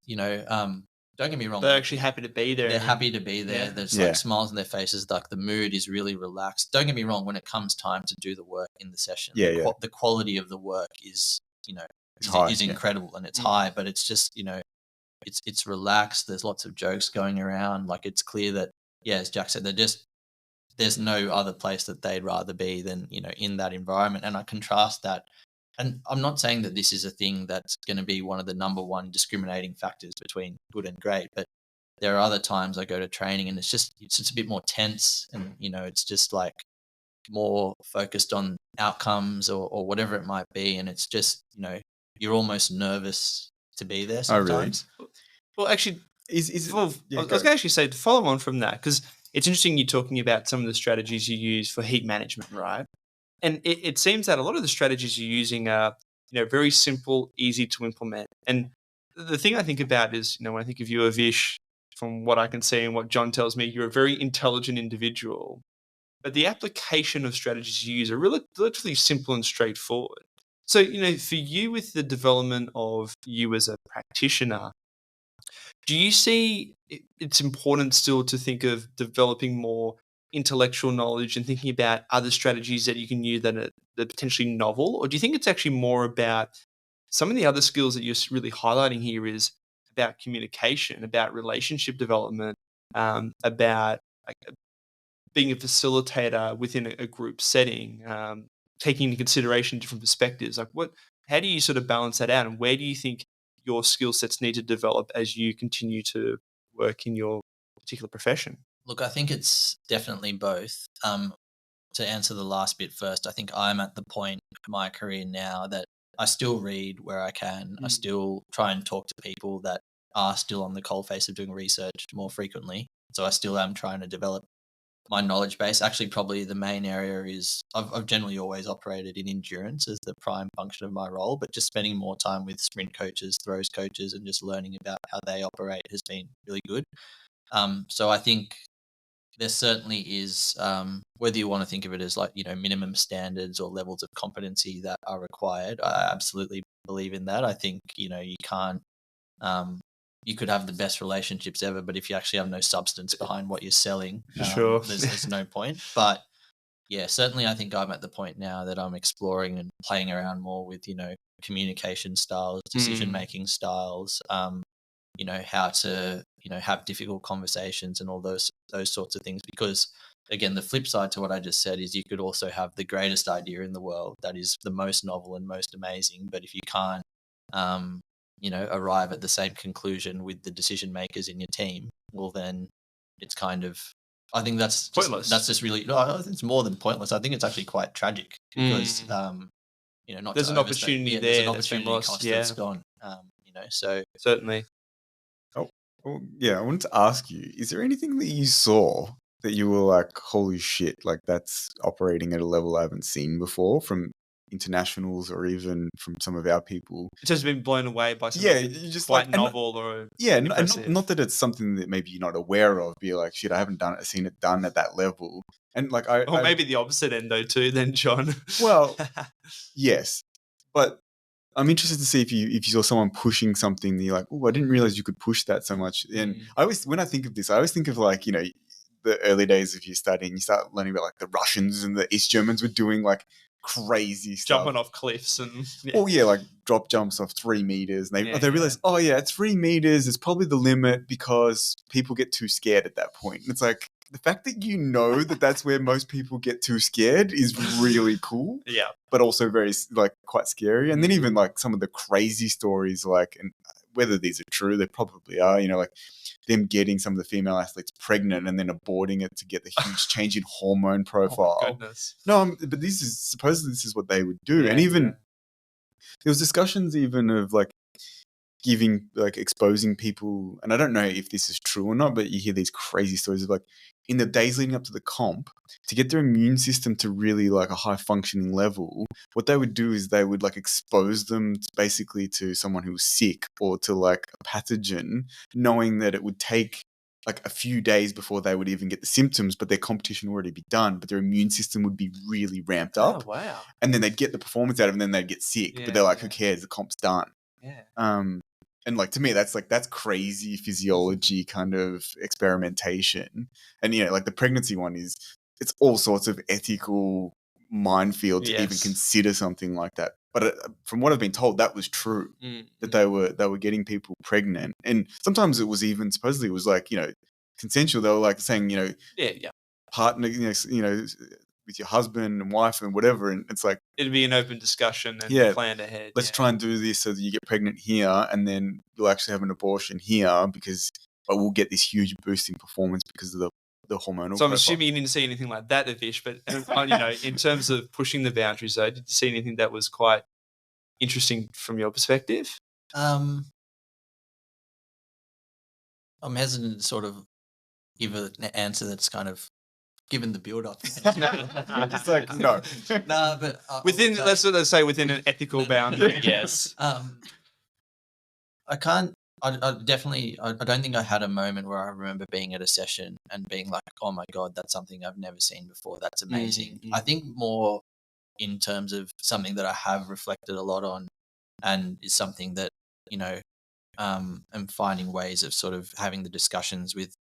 S2: don't get me wrong.
S3: They're actually happy to be there.
S2: They're happy to be there.
S3: Yeah.
S2: There's like smiles on their faces. Like the mood is really relaxed. Don't get me wrong. When it comes time to do the work in the session, the quality of the work is, is incredible, and it's high, but it's just, it's relaxed. There's lots of jokes going around. Like it's clear that, as Jack said, there's no other place that they'd rather be than, in that environment. And I contrast that. And I'm not saying that this is a thing that's going to be one of the number one discriminating factors between good and great, but there are other times I go to training and it's just a bit more tense, and, it's just like more focused on outcomes or whatever it might be. And it's just, you're almost nervous to be there sometimes.
S3: Oh, really? Well, actually, I was going
S1: go.
S3: to actually say, to follow on from that, because it's interesting you're talking about some of the strategies you use for heat management, right? And it seems that a lot of the strategies you're using are, very simple, easy to implement. And the thing I think about is, when I think of you, Avish, from what I can see and what John tells me, you're a very intelligent individual. But the application of strategies you use are relatively simple and straightforward. So, for you, with the development of you as a practitioner, do you see it's important still to think of developing more intellectual knowledge and thinking about other strategies that you can use that are potentially novel? Or do you think it's actually more about some of the other skills that you're really highlighting here is about communication, about relationship development, about being a facilitator within a group setting, taking into consideration different perspectives? Like how do you sort of balance that out, and where do you think your skill sets need to develop as you continue to work in your particular profession?
S2: Look, I think it's definitely both. To answer the last bit first, I think I'm at the point in my career now that I still read where I can. I still try and talk to people that are still on the coalface of doing research more frequently. So I still am trying to develop my knowledge base. Actually, probably the main area is I've generally always operated in endurance as the prime function of my role, but just spending more time with sprint coaches, throws coaches, and just learning about how they operate has been really good. So I think there certainly is, whether you want to think of it as like, minimum standards or levels of competency that are required. I absolutely believe in that. I think, you can't, you could have the best relationships ever, but if you actually have no substance behind what you're selling,
S3: sure,
S2: there's no point. But yeah, certainly I think I'm at the point now that I'm exploring and playing around more with, communication styles, decision-making styles, how to, have difficult conversations and all those sorts of things. Because again, the flip side to what I just said is you could also have the greatest idea in the world that is the most novel and most amazing, but if you can't, arrive at the same conclusion with the decision makers in your team, well, then it's kind of, I think that's
S3: pointless.
S2: That's just really, no, I think it's more than pointless. I think it's actually quite tragic because, not
S3: there's an opportunity there.
S2: There's an opportunity cost that's gone. So
S3: certainly.
S1: Oh, well, yeah. I wanted to ask you: is there anything that you saw that you were like, "Holy shit!" Like that's operating at a level I haven't seen before from internationals or even from some of our people?
S3: It's just been blown away by something
S1: just
S3: quite
S1: like,
S3: novel or
S1: and not that it's something that maybe you're not aware of. Be like, shit, I haven't seen it done at that level. And like,
S3: maybe the opposite end though too. Then John.
S1: Well, yes, but I'm interested to see if you saw someone pushing something that you're like, oh, I didn't realize you could push that so much. And when I think of this, I always think of like, the early days of you studying, you start learning about like the Russians and the East Germans were doing like crazy stuff.
S3: Jumping off cliffs and...
S1: like drop jumps off 3 meters. And they realize, it's 3 meters. It's probably the limit because people get too scared at that point. And it's like, the fact that you know that that's where most people get too scared is really cool.
S3: Yeah.
S1: But also very, like, quite scary. And then even, like, some of the crazy stories, like, and whether these are true, they probably are, like them getting some of the female athletes pregnant and then aborting it to get the huge change in hormone profile.
S3: Oh my goodness.
S1: No, but supposedly this is what they would do. And even there was discussions even of like exposing people, and I don't know if this is true or not, but you hear these crazy stories of like in the days leading up to the comp, to get their immune system to really like a high functioning level, what they would do is they would like expose them basically to someone who was sick or to like a pathogen, knowing that it would take like a few days before they would even get the symptoms, but their competition would already be done, but their immune system would be really ramped up.
S3: Oh, wow.
S1: And then they'd get the performance out of it and then they'd get sick, but they're like, who cares? The comp's done.
S3: Yeah.
S1: And like to me, that's crazy physiology kind of experimentation. And like the pregnancy one it's all sorts of ethical minefield to even consider something like that. But from what I've been told, that was true, that they were getting people pregnant, and sometimes it was even supposedly it was like consensual. They were like saying partner with your husband and wife and whatever, and it's like
S3: it'd be an open discussion and planned ahead.
S1: Let's try and do this so that you get pregnant here, and then you'll actually have an abortion here but we'll get this huge boost in performance because of the hormonal.
S3: So I'm assuming you didn't see anything like that, Avish. But in terms of pushing the boundaries, though, did you see anything that was quite interesting from your perspective?
S2: I'm hesitant to sort of give an answer that's kind of given the build-up.
S1: It's like, no.
S2: No, but
S3: within, let's say within an ethical boundary, yes.
S2: I can't. I definitely. I don't think I had a moment where I remember being at a session and being like, "Oh my god, that's something I've never seen before. That's amazing." I think more in terms of something that I have reflected a lot on, and is something that I'm finding ways of sort of having the discussions with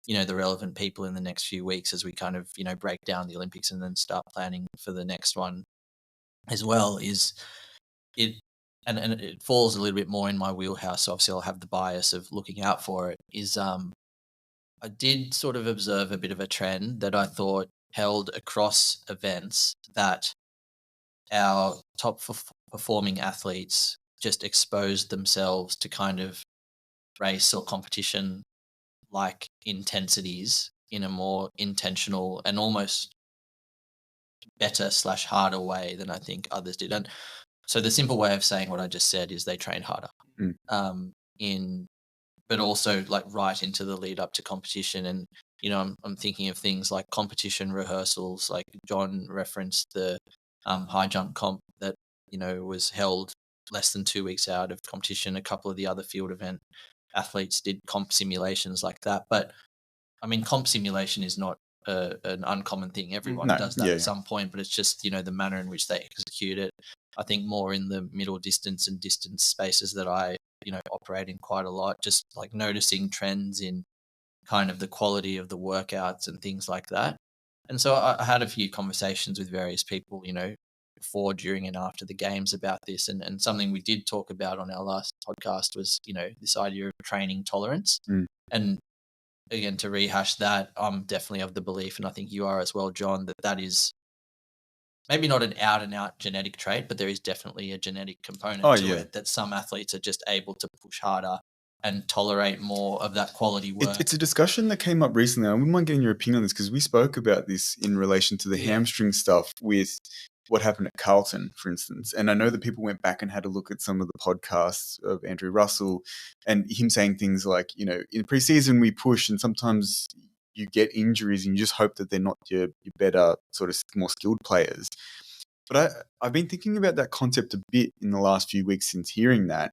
S2: the relevant people in the next few weeks as we kind of break down the Olympics and then start planning for the next one as well. Is it. And it falls a little bit more in my wheelhouse, so obviously I'll have the bias of looking out for it, is I did sort of observe a bit of a trend that I thought held across events, that our top performing athletes just exposed themselves to kind of race or competition like intensities in a more intentional and almost better / harder way than I think others did. And so the simple way of saying what I just said is they train harder, but also like right into the lead up to competition. And I'm thinking of things like competition rehearsals. Like John referenced the high jump comp that was held less than 2 weeks out of competition. A couple of the other field event athletes did comp simulations like that. But I mean, comp simulation is not an uncommon thing. Everyone does that at some point, but it's just the manner in which they execute it. I think more in the middle distance and distance spaces that I operate in quite a lot, just like noticing trends in kind of the quality of the workouts and things like that. And so I had a few conversations with various people before, during and after the games about this, and something we did talk about on our last podcast was this idea of training tolerance. And again, to rehash that, I'm definitely of the belief, and I think you are as well, John, that is maybe not an out-and-out genetic trait, but there is definitely a genetic component to it, that some athletes are just able to push harder and tolerate more of that quality work.
S1: It's a discussion that came up recently. I wouldn't mind getting your opinion on this, because we spoke about this in relation to the hamstring stuff with what happened at Carlton, for instance. And I know that people went back and had a look at some of the podcasts of Andrew Russell and him saying things like, in preseason we push and sometimes you get injuries and you just hope that they're not your better sort of more skilled players. But I've been thinking about that concept a bit in the last few weeks since hearing that.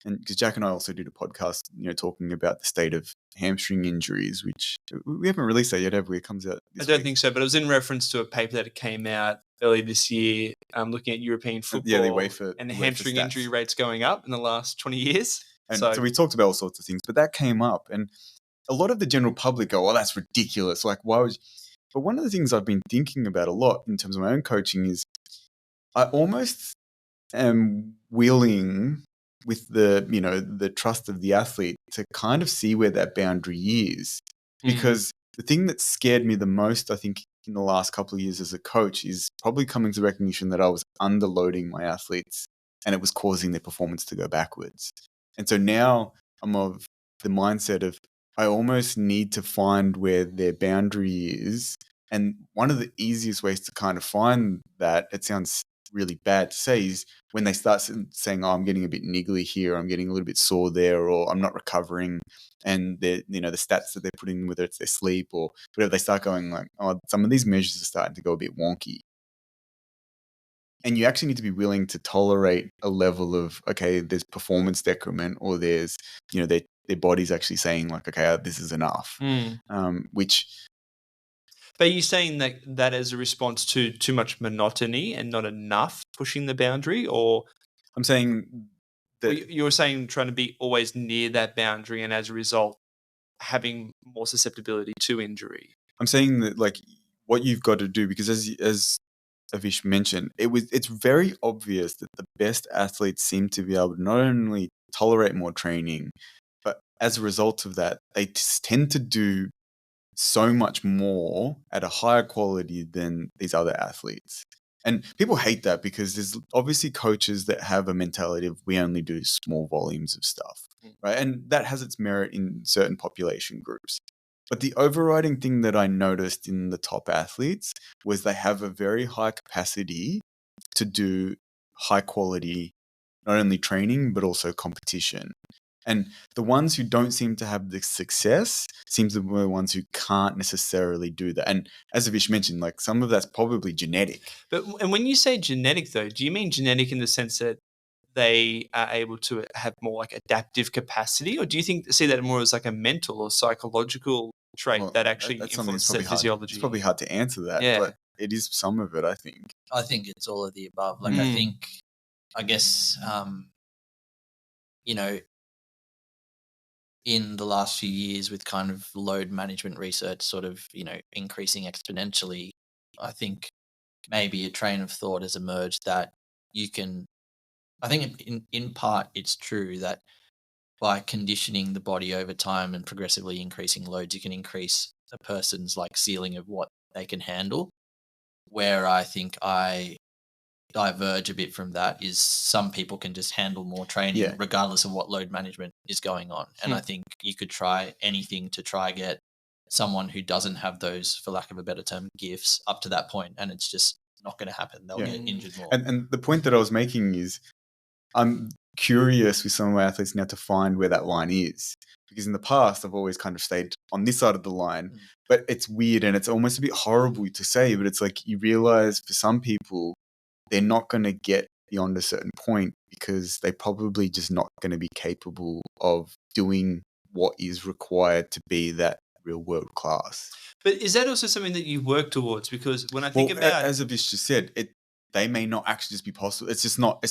S1: And because Jack and I also did a podcast, talking about the state of hamstring injuries, which we haven't released that yet, have we? It comes out this
S3: I don't
S1: week.
S3: think so, but it was in reference to a paper that came out early this year, looking at European football and hamstring injury rates going up in the last 20 years.
S1: And so we talked about all sorts of things, but that came up, and a lot of the general public go, "Oh, that's ridiculous. Like, why would you?" But one of the things I've been thinking about a lot in terms of my own coaching is I almost am willing, with the trust of the athlete, to kind of see where that boundary is. Because the thing that scared me the most, I think, in the last couple of years as a coach is probably coming to recognition that I was underloading my athletes and it was causing their performance to go backwards. And so now I'm of the mindset of I almost need to find where their boundary is. And one of the easiest ways to kind of find that, it sounds really bad to say, is when they start saying, oh, I'm getting a bit niggly here, I'm getting a little bit sore there, or I'm not recovering. And the stats that they're putting, whether it's their sleep or whatever, they start going like, oh, some of these measures are starting to go a bit wonky. And you actually need to be willing to tolerate a level of, okay, there's performance decrement, or there's, their body's actually saying like, okay, this is enough. Which.
S3: But are you saying that as a response to too much monotony and not enough pushing the boundary, or?
S1: I'm saying that.
S3: You were saying trying to be always near that boundary, and as a result, having more susceptibility to injury.
S1: I'm saying that like what you've got to do, because as Avish mentioned, it's very obvious that the best athletes seem to be able to not only tolerate more training, but as a result of that, they tend to do so much more at a higher quality than these other athletes. And people hate that because there's obviously coaches that have a mentality of we only do small volumes of stuff, right? And that has its merit in certain population groups. But the overriding thing that I noticed in the top athletes was they have a very high capacity to do high quality, not only training, but also competition. And the ones who don't seem to have the success seems to be the ones who can't necessarily do that. And as Avish mentioned, like some of that's probably genetic.
S3: And when you say genetic though, do you mean genetic in the sense that they are able to have more like adaptive capacity, or do you see that more as like a mental or psychological trait that actually influences their physiology?
S1: It's probably hard to answer that, but it is some of it, I think.
S2: I think it's all of the above. Like I guess, in the last few years with kind of load management research sort of, increasing exponentially, I think maybe a train of thought has emerged that I think in part it's true that by conditioning the body over time and progressively increasing loads, you can increase a person's like ceiling of what they can handle. Where I think I diverge a bit from that is some people can just handle more training regardless of what load management is going on. And I think you could try anything to try get someone who doesn't have those, for lack of a better term, gifts up to that point, and it's just not going to happen. They'll get injured more.
S1: And the point that I was making is I'm curious with some of my athletes now to find where that line is, because in the past I've always kind of stayed on this side of the line, but it's weird and it's almost a bit horrible to say, but it's like you realize for some people they're not going to get beyond a certain point because they're probably just not going to be capable of doing what is required to be that real world class.
S3: But is that also something that you work towards? Because when I think about,
S1: as Avish just said, they may not actually just be possible. It's just not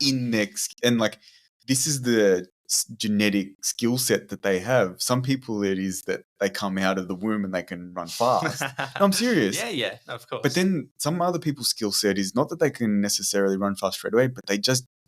S1: in their, and like this is the genetic skill set that they have. Some people it is that they come out of the womb and they can run fast. No, I'm serious.
S3: Yeah, of course.
S1: But then some other people's skill set is not that they can necessarily run fast straight away, but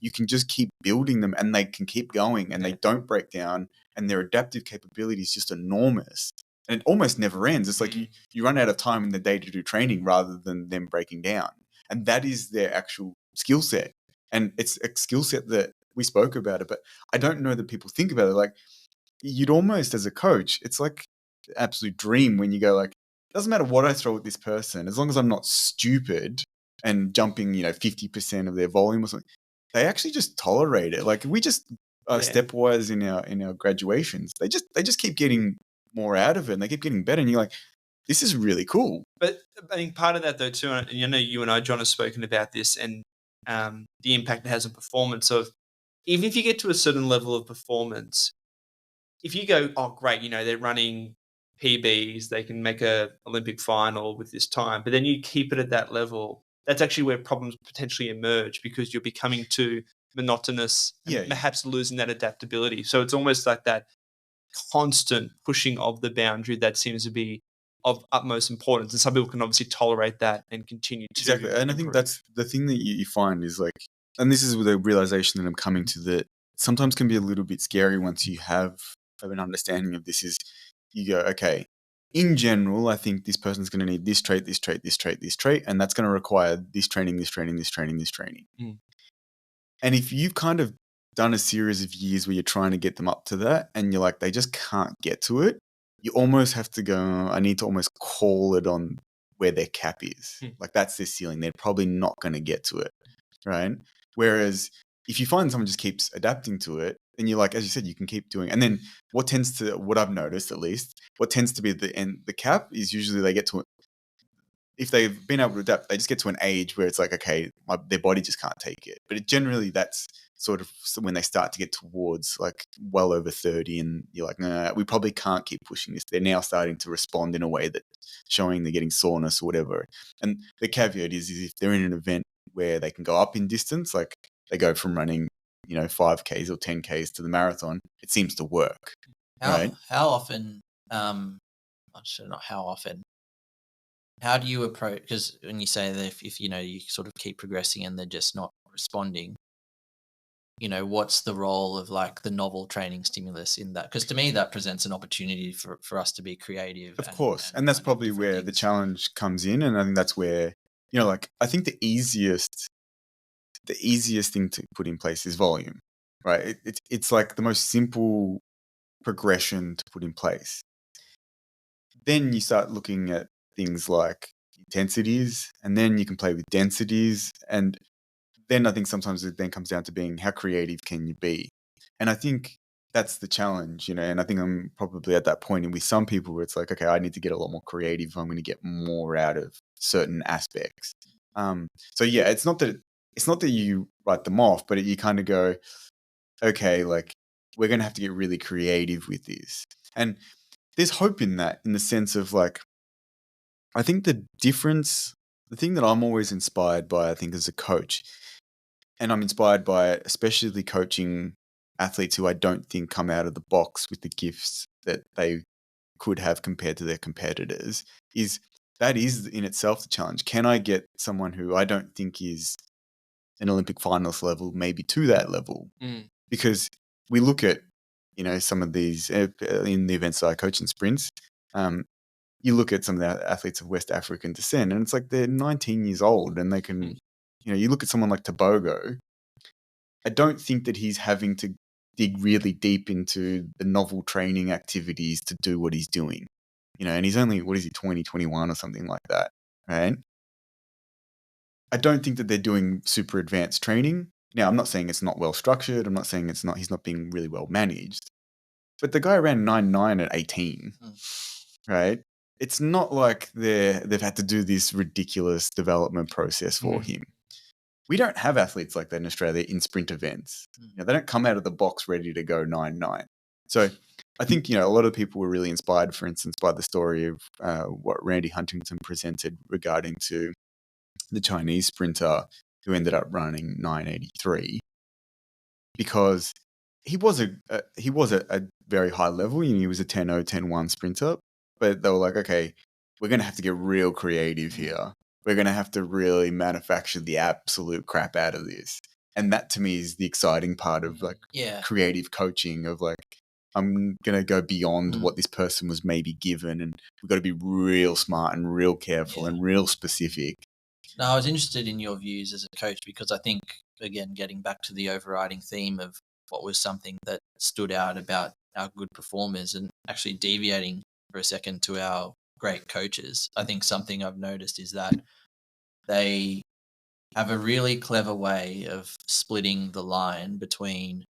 S1: you can just keep building them and they can keep going and they don't break down, and their adaptive capability is just enormous. And it almost never ends. It's like you run out of time in the day to do training rather than them breaking down. And that is their actual skill set. And it's a skill set that we spoke about it, but I don't know that people think about it. Like you'd almost, as a coach, it's like the absolute dream when you go like, it doesn't matter what I throw at this person, as long as I'm not stupid and jumping, 50% of their volume or something, they actually just tolerate it. Like we just stepwise in our graduations, they just keep getting more out of it and they keep getting better. And you're like, this is really cool.
S3: But I think part of that though too, and you know, you and I, John, have spoken about this and the impact it has on performance. So even if you get to a certain level of performance, if you go, oh great, they're running PBs, they can make a Olympic final with this time, but then you keep it at that level, that's actually where problems potentially emerge because you're becoming too monotonous and perhaps losing that adaptability. So it's almost like that constant pushing of the boundary that seems to be of utmost importance, and some people can obviously tolerate that and continue to
S1: exactly. And I think that's the thing that you find is like, and this is the realization that I'm coming to, that sometimes can be a little bit scary once you have an understanding of this, is you go, okay, in general, I think this person's going to need this trait, this trait, this trait, this trait, and that's going to require this training, this training, this training, this training. And if you've kind of done a series of years where you're trying to get them up to that and you're like, they just can't get to it, you almost have to go, I need to almost call it on where their cap is. Like that's their ceiling. They're probably not going to get to it, right? Whereas if you find someone just keeps adapting to it, then you're like, as you said, you can keep doing. And then what I've noticed at least, what tends to be the cap is usually they get to, if they've been able to adapt, they just get to an age where it's like, okay, their body just can't take it. But generally that's sort of when they start to get towards like well over 30 and you're like, nah, we probably can't keep pushing this. They're now starting to respond in a way that showing they're getting soreness or whatever. And the caveat is if they're in an event where they can go up in distance, like they go from running, 5Ks or 10Ks to the marathon, it seems to work. Right?
S2: How often, actually not how often, how do you approach, because when you say that if you sort of keep progressing and they're just not responding, what's the role of like the novel training stimulus in that? Because to me that presents an opportunity for us to be creative.
S1: Of course. And that's probably where the challenge comes in. And I think that's where, I think the easiest thing to put in place is volume, right? It's like the most simple progression to put in place. Then you start looking at things like intensities, and then you can play with densities. And then I think sometimes it then comes down to being how creative can you be? And I think that's the challenge, and I think I'm probably at that point with some people where it's like, okay, I need to get a lot more creative if I'm going to get more out of certain aspects. So yeah, it's not that you write them off, but you kind of go, okay, like we're going to have to get really creative with this. And there's hope in that, in the sense of like, I think the thing that I'm always inspired by, I think as a coach, and I'm inspired by it, especially coaching athletes who I don't think come out of the box with the gifts that they could have compared to their competitors, is that is in itself the challenge. Can I get someone who I don't think is an Olympic finalist level, maybe to that level? Because we look at, some of these in the events that I coach in sprints, you look at some of the athletes of West African descent and it's like they're 19 years old and they can, you look at someone like Tobogo. I don't think that he's having to dig really deep into the novel training activities to do what he's doing, and he's only, 20, 21 or something like that, right? I don't think that they're doing super advanced training. Now, I'm not saying it's not well structured. I'm not saying he's not being really well managed. But the guy ran 9.9 at 18, right? It's not like they've had to do this ridiculous development process for him. We don't have athletes like that in Australia in sprint events. They don't come out of the box ready to go 9.9. So I think, a lot of people were really inspired, for instance, by the story of what Randy Huntington presented regarding to the Chinese sprinter who ended up running 9.83, because he was a very high level. He was a 10.0, 10.1 sprinter, but they were like, okay, we're going to have to get real creative here. We're going to have to really manufacture the absolute crap out of this. And that to me is the exciting part of like creative coaching, of like, I'm going to go beyond what this person was maybe given, and we've got to be real smart and real careful and real specific.
S2: Now, I was interested in your views as a coach, because I think, again, getting back to the overriding theme of what was something that stood out about our good performers, and actually deviating for a second to our great coaches, I think something I've noticed is that they have a really clever way of splitting the line between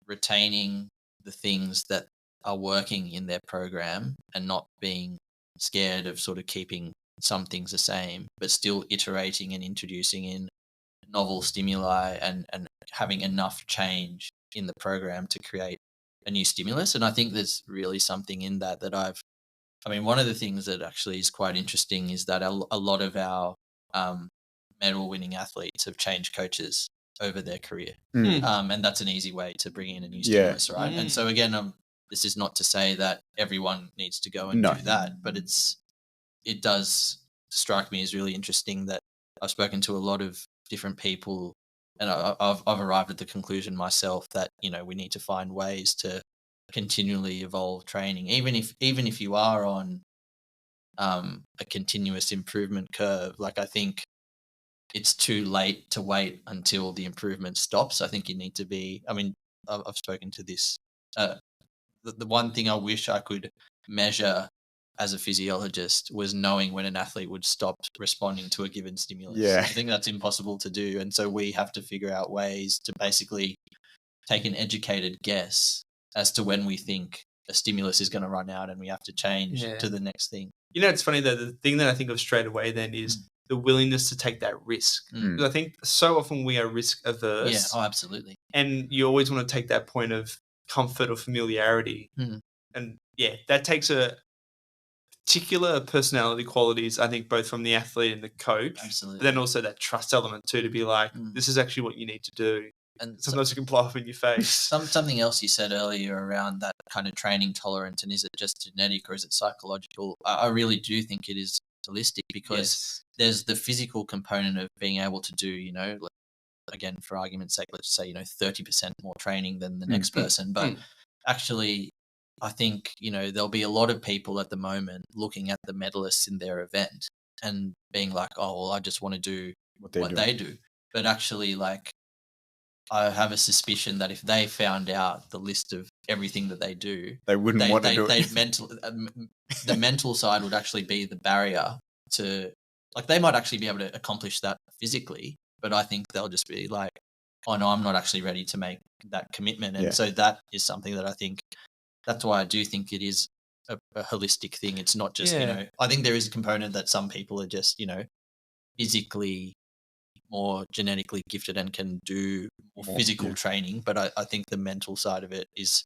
S2: retaining the things that are working in their program and not being scared of sort of keeping some things the same, but still iterating and introducing in novel stimuli and having enough change in the program to create a new stimulus. And I think there's really something in that one of the things that actually is quite interesting is that a lot of our medal winning athletes have changed coaches over their career. And that's an easy way to bring in a new stimulus, right? And so again, this is not to say that everyone needs to go and do that, but it does strike me as really interesting that I've spoken to a lot of different people, and I've arrived at the conclusion myself that, we need to find ways to continually evolve training, even if you are on a continuous improvement curve. Like, I think it's too late to wait until the improvement stops. I think you need to be, I've spoken to this. The one thing I wish I could measure as a physiologist was knowing when an athlete would stop responding to a given stimulus.
S1: Yeah.
S2: I think that's impossible to do. And so we have to figure out ways to basically take an educated guess as to when we think a stimulus is going to run out and we have to change to the next thing.
S3: You know, it's funny though, the thing that I think of straight away then is the willingness to take that risk. Because I think so often we are risk averse.
S2: Yeah, oh, absolutely.
S3: And you always want to take that point of comfort or familiarity. And yeah, that takes a particular personality qualities, I think, both from the athlete and the coach.
S2: Absolutely.
S3: But then also that trust element too, to be like, this is actually what you need to do. And sometimes it can blow up in your face.
S2: Something else you said earlier around that kind of training tolerance, and is it just genetic or is it psychological? I really do think it is holistic, because there's the physical component of being able to do, you know, like, again, for argument's sake, let's say, you know, 30% more training than the next person. But actually, I think, you know, there'll be a lot of people at the moment looking at the medalists in their event and being like, oh, well, I just want to do what they do. But actually, like, I have a suspicion that if they found out the list of everything that they do,
S1: they wouldn't want to do it.
S2: The mental side would actually be the barrier to, like, they might actually be able to accomplish that physically, but I think they'll just be like, oh no, I'm not actually ready to make that commitment. And so that is something that I think, that's why I do think it is a holistic thing. It's not just, you know, I think there is a component that some people are just, you know, physically more genetically gifted and can do more physical training, but I think the mental side of it is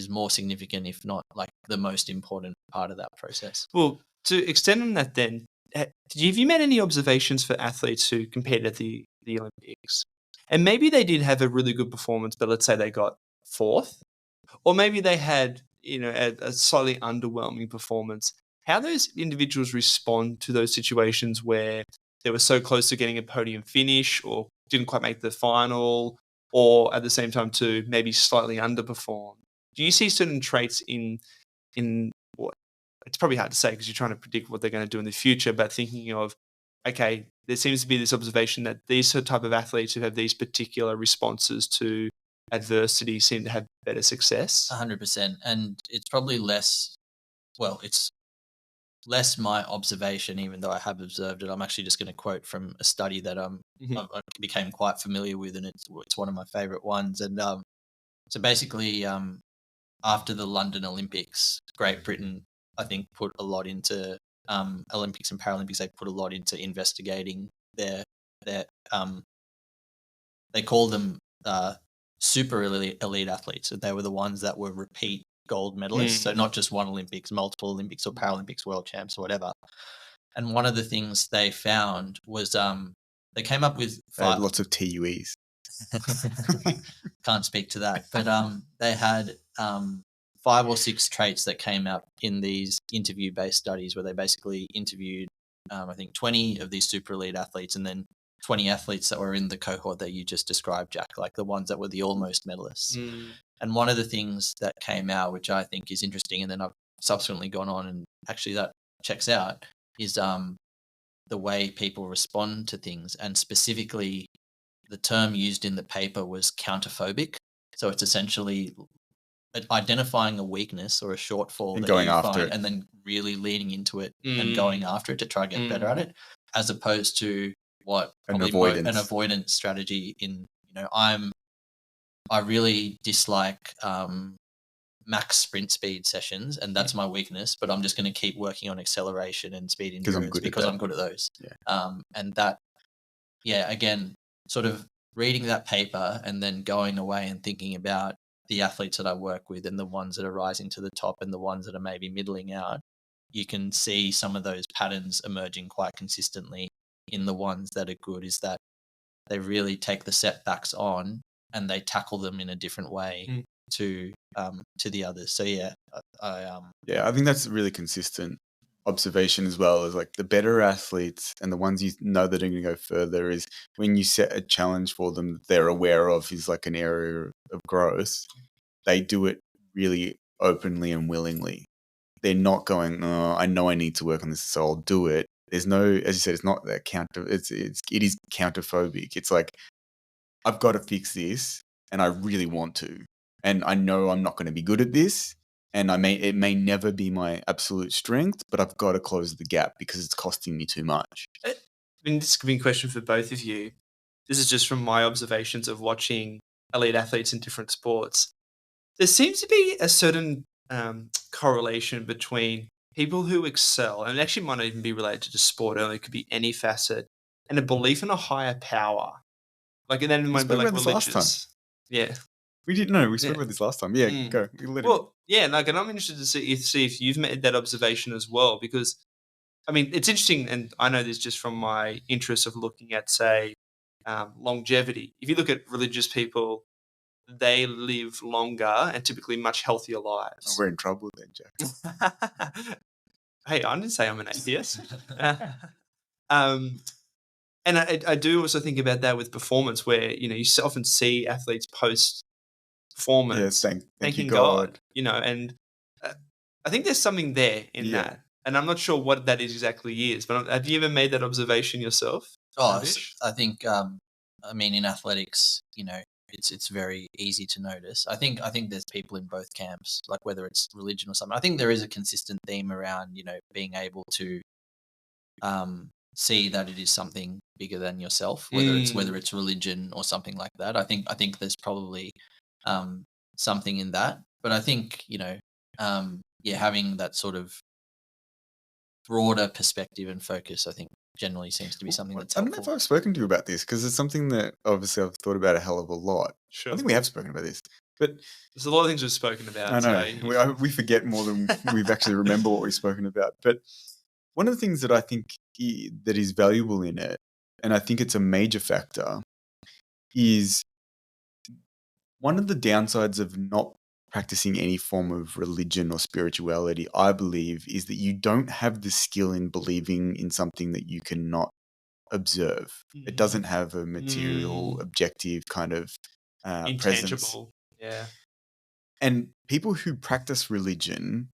S2: more significant, if not like the most important part of that process.
S3: Well, to extend on that then, have you made any observations for athletes who competed at the Olympics and maybe they did have a really good performance, but let's say they got fourth, or maybe they had, you know, a slightly underwhelming performance, how those individuals respond to those situations where they were so close to getting a podium finish or didn't quite make the final, or at the same time to maybe slightly underperform? Do you see certain traits in what, it's probably hard to say because you're trying to predict what they're going to do in the future, but thinking of, okay, there seems to be this observation that these type of athletes who have these particular responses to adversity seem to have better success?
S2: 100%. And it's probably less my observation, even though I have observed it. I'm actually just going to quote from a study that I became quite familiar with, and it's one of my favorite ones. And so basically, after the London Olympics, Great Britain, I think, put a lot into Olympics and Paralympics. They put a lot into investigating their they call them super elite athletes. So they were the ones that were repeat gold medalists, so not just one Olympics, multiple Olympics or Paralympics, world champs or whatever. And one of the things they found was they came up with
S1: lots of TUEs.
S2: Can't speak to that, but they had 5 or 6 traits that came up in these interview-based studies where they basically interviewed I think 20 of these super elite athletes and then 20 athletes that were in the cohort that you just described, Jack, like the ones that were the almost medalists. And one of the things that came out, which I think is interesting, and then I've subsequently gone on and actually that checks out, is the way people respond to things. And specifically, the term used in the paper was counterphobic. So it's essentially identifying a weakness or a shortfall
S1: and
S2: that
S1: going
S2: you
S1: after
S2: find,
S1: it,
S2: and then really leaning into it and going after it to try to get better at it, as opposed to what
S1: an
S2: avoidance strategy in, you know, I really dislike max sprint speed sessions, and that's my weakness, but I'm just going to keep working on acceleration and speed endurance because I'm good at those. And that, again, sort of reading that paper and then going away and thinking about the athletes that I work with and the ones that are rising to the top and the ones that are maybe middling out, you can see some of those patterns emerging quite consistently in the ones that are good, is that they really take the setbacks on and they tackle them in a different way to the others. So I
S1: think that's a really consistent observation as well, as like the better athletes and the ones you know that are going to go further is when you set a challenge for them that they're aware of is like an area of growth, they do it really openly and willingly. They're not going, oh, I know I need to work on this, so I'll do it. There's no, as you said, it's not that it is counterphobic. It's like, I've got to fix this. and I really want to, and I know I'm not going to be good at this, and it may never be my absolute strength, but I've got to close the gap because it's costing me too much.
S3: I mean, this could be a question for both of you. This is just from my observations of watching elite athletes in different sports. There seems to be a certain correlation between people who excel, and it actually might not even be related to sport only, it could be any facet, and a belief in a higher power. Like, and then it might be like religious. Yeah.
S1: We didn't know. We spoke about this last time. Yeah, go.
S3: Well, yeah, like, and I'm interested to see if you've made that observation as well, because, I mean, it's interesting, and I know this just from my interest of looking at, say, longevity. If you look at religious people, they live longer and typically much healthier lives.
S1: Oh, we're in trouble then, Jack.
S3: Hey, I didn't say I'm an atheist. And I do also think about that with performance, where you often see athletes post performance thanking God, and I think there's something there in that, and I'm not sure what that is exactly is. But have you ever made that observation yourself?
S2: Oh, I think I mean, in athletics, it's very easy to notice. I think there's people in both camps, like whether it's religion or something. I think there is a consistent theme around being able to see that it is something bigger than yourself, whether it's religion or something like that. I think there's probably something in that, but I think having that sort of broader perspective and focus, I think generally seems to be something that's helpful.
S1: I don't know if I've spoken to you about this, because it's something that obviously I've thought about a hell of a lot.
S3: Sure.
S1: I think we have spoken about this, but
S3: there's a lot of things we've spoken about.
S1: I know. We forget more than we've actually remember what we've spoken about. But one of the things that I think that is valuable in it, and I think it's a major factor, is one of the downsides of not practicing any form of religion or spirituality, I believe, is that you don't have the skill in believing in something that you cannot observe. It doesn't have a material, objective kind of
S3: intangible
S1: presence.
S3: Yeah.
S1: And people who practice religion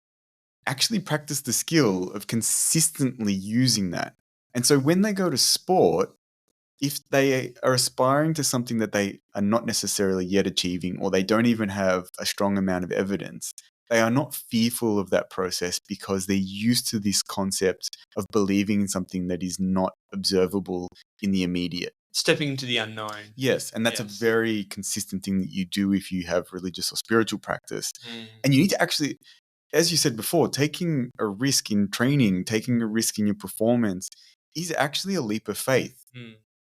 S1: actually practice the skill of consistently using that. And so when they go to sport, if they are aspiring to something that they are not necessarily yet achieving, or they don't even have a strong amount of evidence, they are not fearful of that process because they're used to this concept of believing in something that is not observable in the immediate.
S3: Stepping into the unknown.
S1: Yes, and that's a very consistent thing that you do if you have religious or spiritual practice. And you need to actually, as you said before, taking a risk in training, taking a risk in your performance is actually a leap of faith.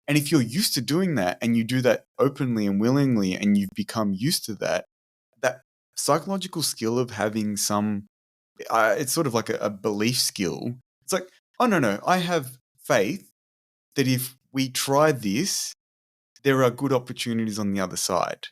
S1: And if you're used to doing that, and you do that openly and willingly, and you've become used to that, that psychological skill of having some, it's sort of like a belief skill. It's like, oh, no, I have faith that if we try this, there are good opportunities on the other side.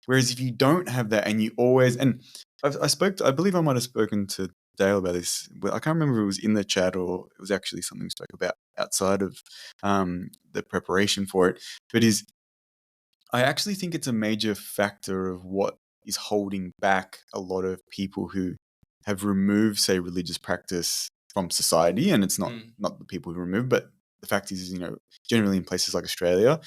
S1: Whereas if you don't have that, and you always, and I believe I might have spoken to Dale about this. I can't remember if it was in the chat or it was actually something we spoke about outside of the preparation for it. But I actually think it's a major factor of what is holding back a lot of people who have removed, say, religious practice from society. And it's not the people who remove, but the fact is, generally in places like Australia,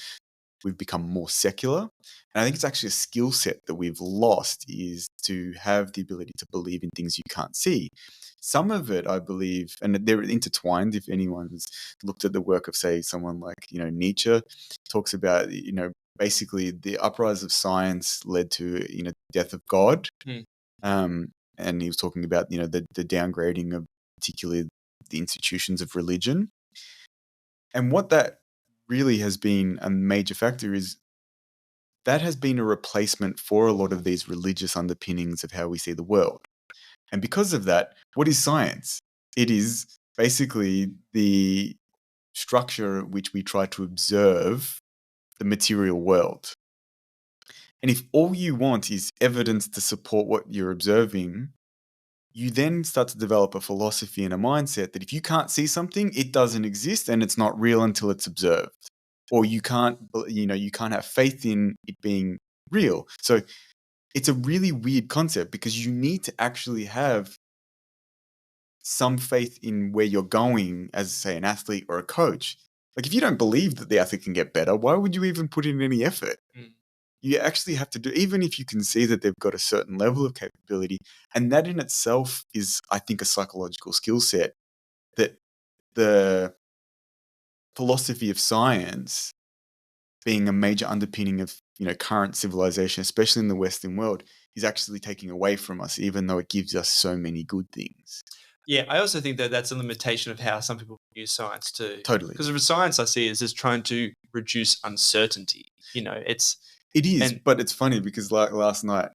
S1: we've become more secular. And I think it's actually a skill set that we've lost, is to have the ability to believe in things you can't see. Some of it, I believe, and they're intertwined. If anyone's looked at the work of, say, someone like, Nietzsche, talks about, basically the uprise of science led to, the death of God. And he was talking about, the downgrading of particularly the institutions of religion. And what that really has been a major factor is that has been a replacement for a lot of these religious underpinnings of how we see the world. And because of that, what is science? It is basically the structure which we try to observe the material world. And if all you want is evidence to support what you're observing, you then start to develop a philosophy and a mindset that if you can't see something, it doesn't exist and it's not real until it's observed. Or you can't have faith in it being real. So it's a really weird concept, because you need to actually have some faith in where you're going as, say, an athlete or a coach. Like, if you don't believe that the athlete can get better, why would you even put in any effort? you actually have to do, even if you can see that they've got a certain level of capability, and that in itself is, I think, a psychological skill set that the philosophy of science being a major underpinning of, current civilization, especially in the Western world, is actually taking away from us, even though it gives us so many good things.
S3: Yeah, I also think that that's a limitation of how some people use science too.
S1: Totally.
S3: Because of science I see is just trying to reduce uncertainty.
S1: It is,
S3: and-
S1: but it's funny because like last night,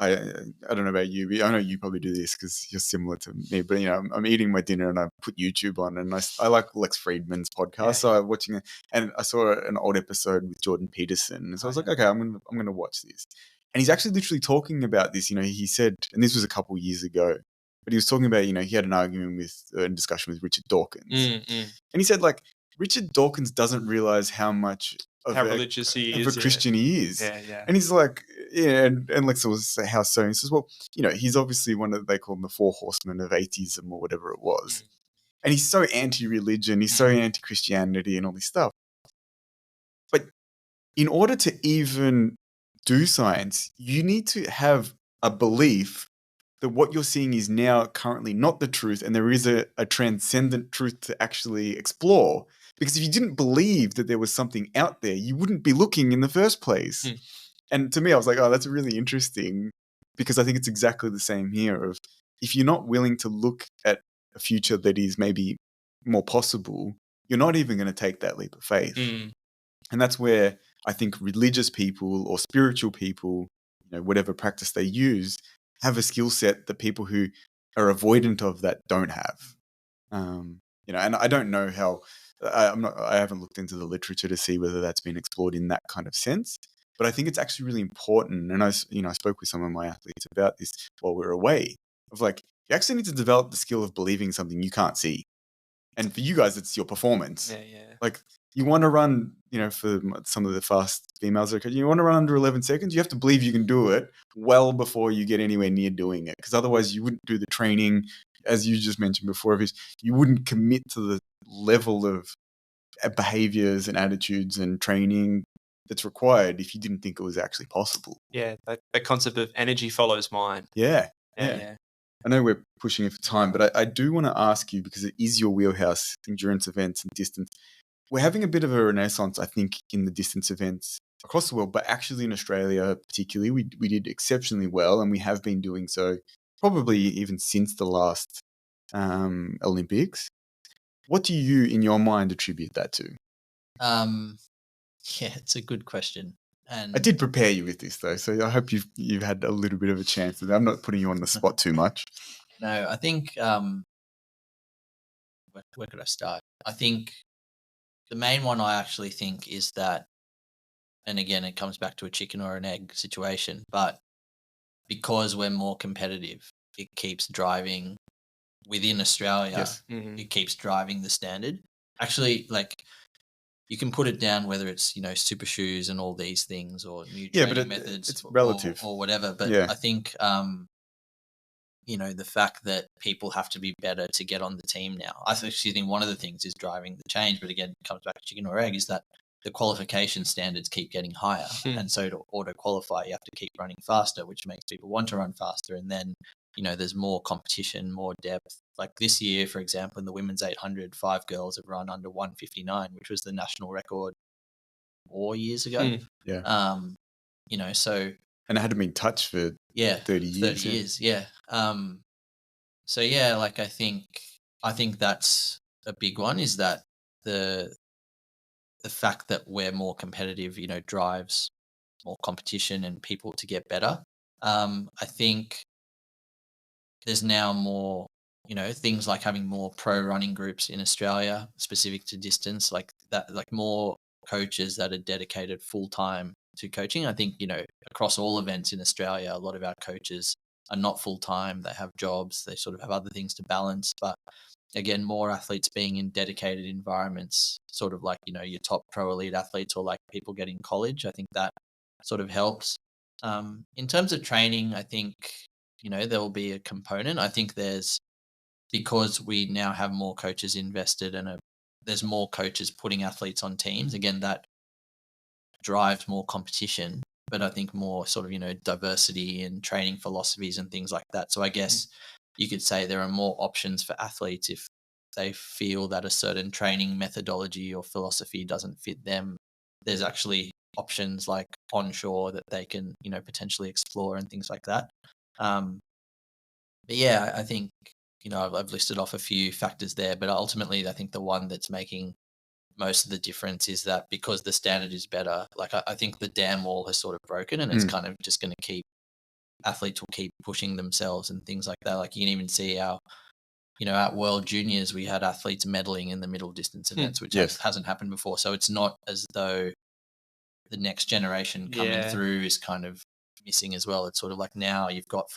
S1: I don't know about you, but I know you probably do this because you're similar to me. But I'm eating my dinner and I put YouTube on, and I like Lex Friedman's podcast.
S3: Yeah.
S1: So I'm watching it, and I saw an old episode with Jordan Peterson, and so I was like, okay, I'm gonna watch this. And he's actually literally talking about this. He said, and this was a couple years ago, but he was talking about, he had an argument with a discussion with Richard Dawkins, and he said like Richard Dawkins doesn't realize how much of
S3: how
S1: a
S3: religious he is.
S1: Christian he is.
S3: Yeah.
S1: And he's like, and Lex will say, how so? And he says, well, he's obviously one of, they call him the four horsemen of atheism or whatever it was. And he's so anti-religion, he's so anti-Christianity and all this stuff. But in order to even do science, you need to have a belief that what you're seeing is now currently not the truth, and there is a transcendent truth to actually explore. Because if you didn't believe that there was something out there, you wouldn't be looking in the first place. And to me, I was like, oh, that's really interesting, because I think it's exactly the same here. Of if you're not willing to look at a future that is maybe more possible, you're not even going to take that leap of faith. And that's where I think religious people or spiritual people, whatever practice they use, have a skill set that people who are avoidant of that don't have. And I don't know how. I haven't looked into the literature to see whether that's been explored in that kind of sense, but I think it's actually really important. And I spoke with some of my athletes about this while we were away, of like, you actually need to develop the skill of believing something you can't see. And for you guys, it's your performance.
S3: Yeah.
S1: Like, you want to run, for some of the fast females, you want to run under 11 seconds, you have to believe you can do it well before you get anywhere near doing it. Because otherwise you wouldn't do the training, as you just mentioned before, you wouldn't commit to the level of behaviors and attitudes and training that's required if you didn't think it was actually possible.
S3: Yeah, that concept of energy follows mind.
S1: Yeah.
S3: Yeah.
S1: I know we're pushing it for time, but I do want to ask you, because it is your wheelhouse, endurance events and distance. We're having a bit of a renaissance, I think, in the distance events across the world, but actually in Australia particularly, we did exceptionally well, and we have been doing so probably even since the last Olympics. What do you, in your mind, attribute that to?
S2: Yeah, it's a good question. And
S1: I did prepare you with this, though, so I hope you've had a little bit of a chance. I'm not putting you on the spot too much.
S2: No, I think where could I start? I think the main one I actually think is that, and again, it comes back to a chicken or an egg situation, but because we're more competitive, it keeps driving within Australia.
S1: Yes.
S2: It keeps driving the standard. Actually, like, you can put it down whether it's, super shoes and all these things, or new training methods,
S1: it's relative
S2: or whatever. But
S1: yeah.
S2: I think, the fact that people have to be better to get on the team now. I actually think one of the things is driving the change, but again, it comes back to chicken or egg, is that the qualification standards keep getting higher. And so to auto qualify, you have to keep running faster, which makes people want to run faster. And then, there's more competition, more depth. Like this year, for example, in the women's 800, 5 girls have run under 1:59, which was the national record 4 years ago.
S1: Yeah.
S2: So.
S1: And it hadn't been touched for 30 years.
S2: 30 years, yeah. So yeah, like I think that's a big one, is that the fact that we're more competitive, drives more competition and people to get better. I think there's now more, things like having more pro running groups in Australia specific to distance, like that, like more coaches that are dedicated full time to coaching. I think, across all events in Australia, a lot of our coaches are not full time. They have jobs. They sort of have other things to balance. But again, more athletes being in dedicated environments, sort of like, your top pro elite athletes, or like people getting college. I think that sort of helps. In terms of training, I think, there will be a component. I think because we now have more coaches invested and there's more coaches putting athletes on teams. Again, that drives more competition. but I think more sort of, diversity in training philosophies and things like that. So I guess you could say there are more options for athletes if they feel that a certain training methodology or philosophy doesn't fit them. There's actually options like onshore that they can, potentially explore and things like that. But yeah, I think, I've listed off a few factors there, but ultimately I think the one that's making most of the difference is that because the standard is better, like I think the dam wall has sort of broken, and it's kind of just going to keep, athletes will keep pushing themselves and things like that. Like you can even see at World Juniors, we had athletes medaling in the middle distance events, which hasn't happened before. So it's not as though the next generation coming through is kind of missing as well. It's sort of like now you've got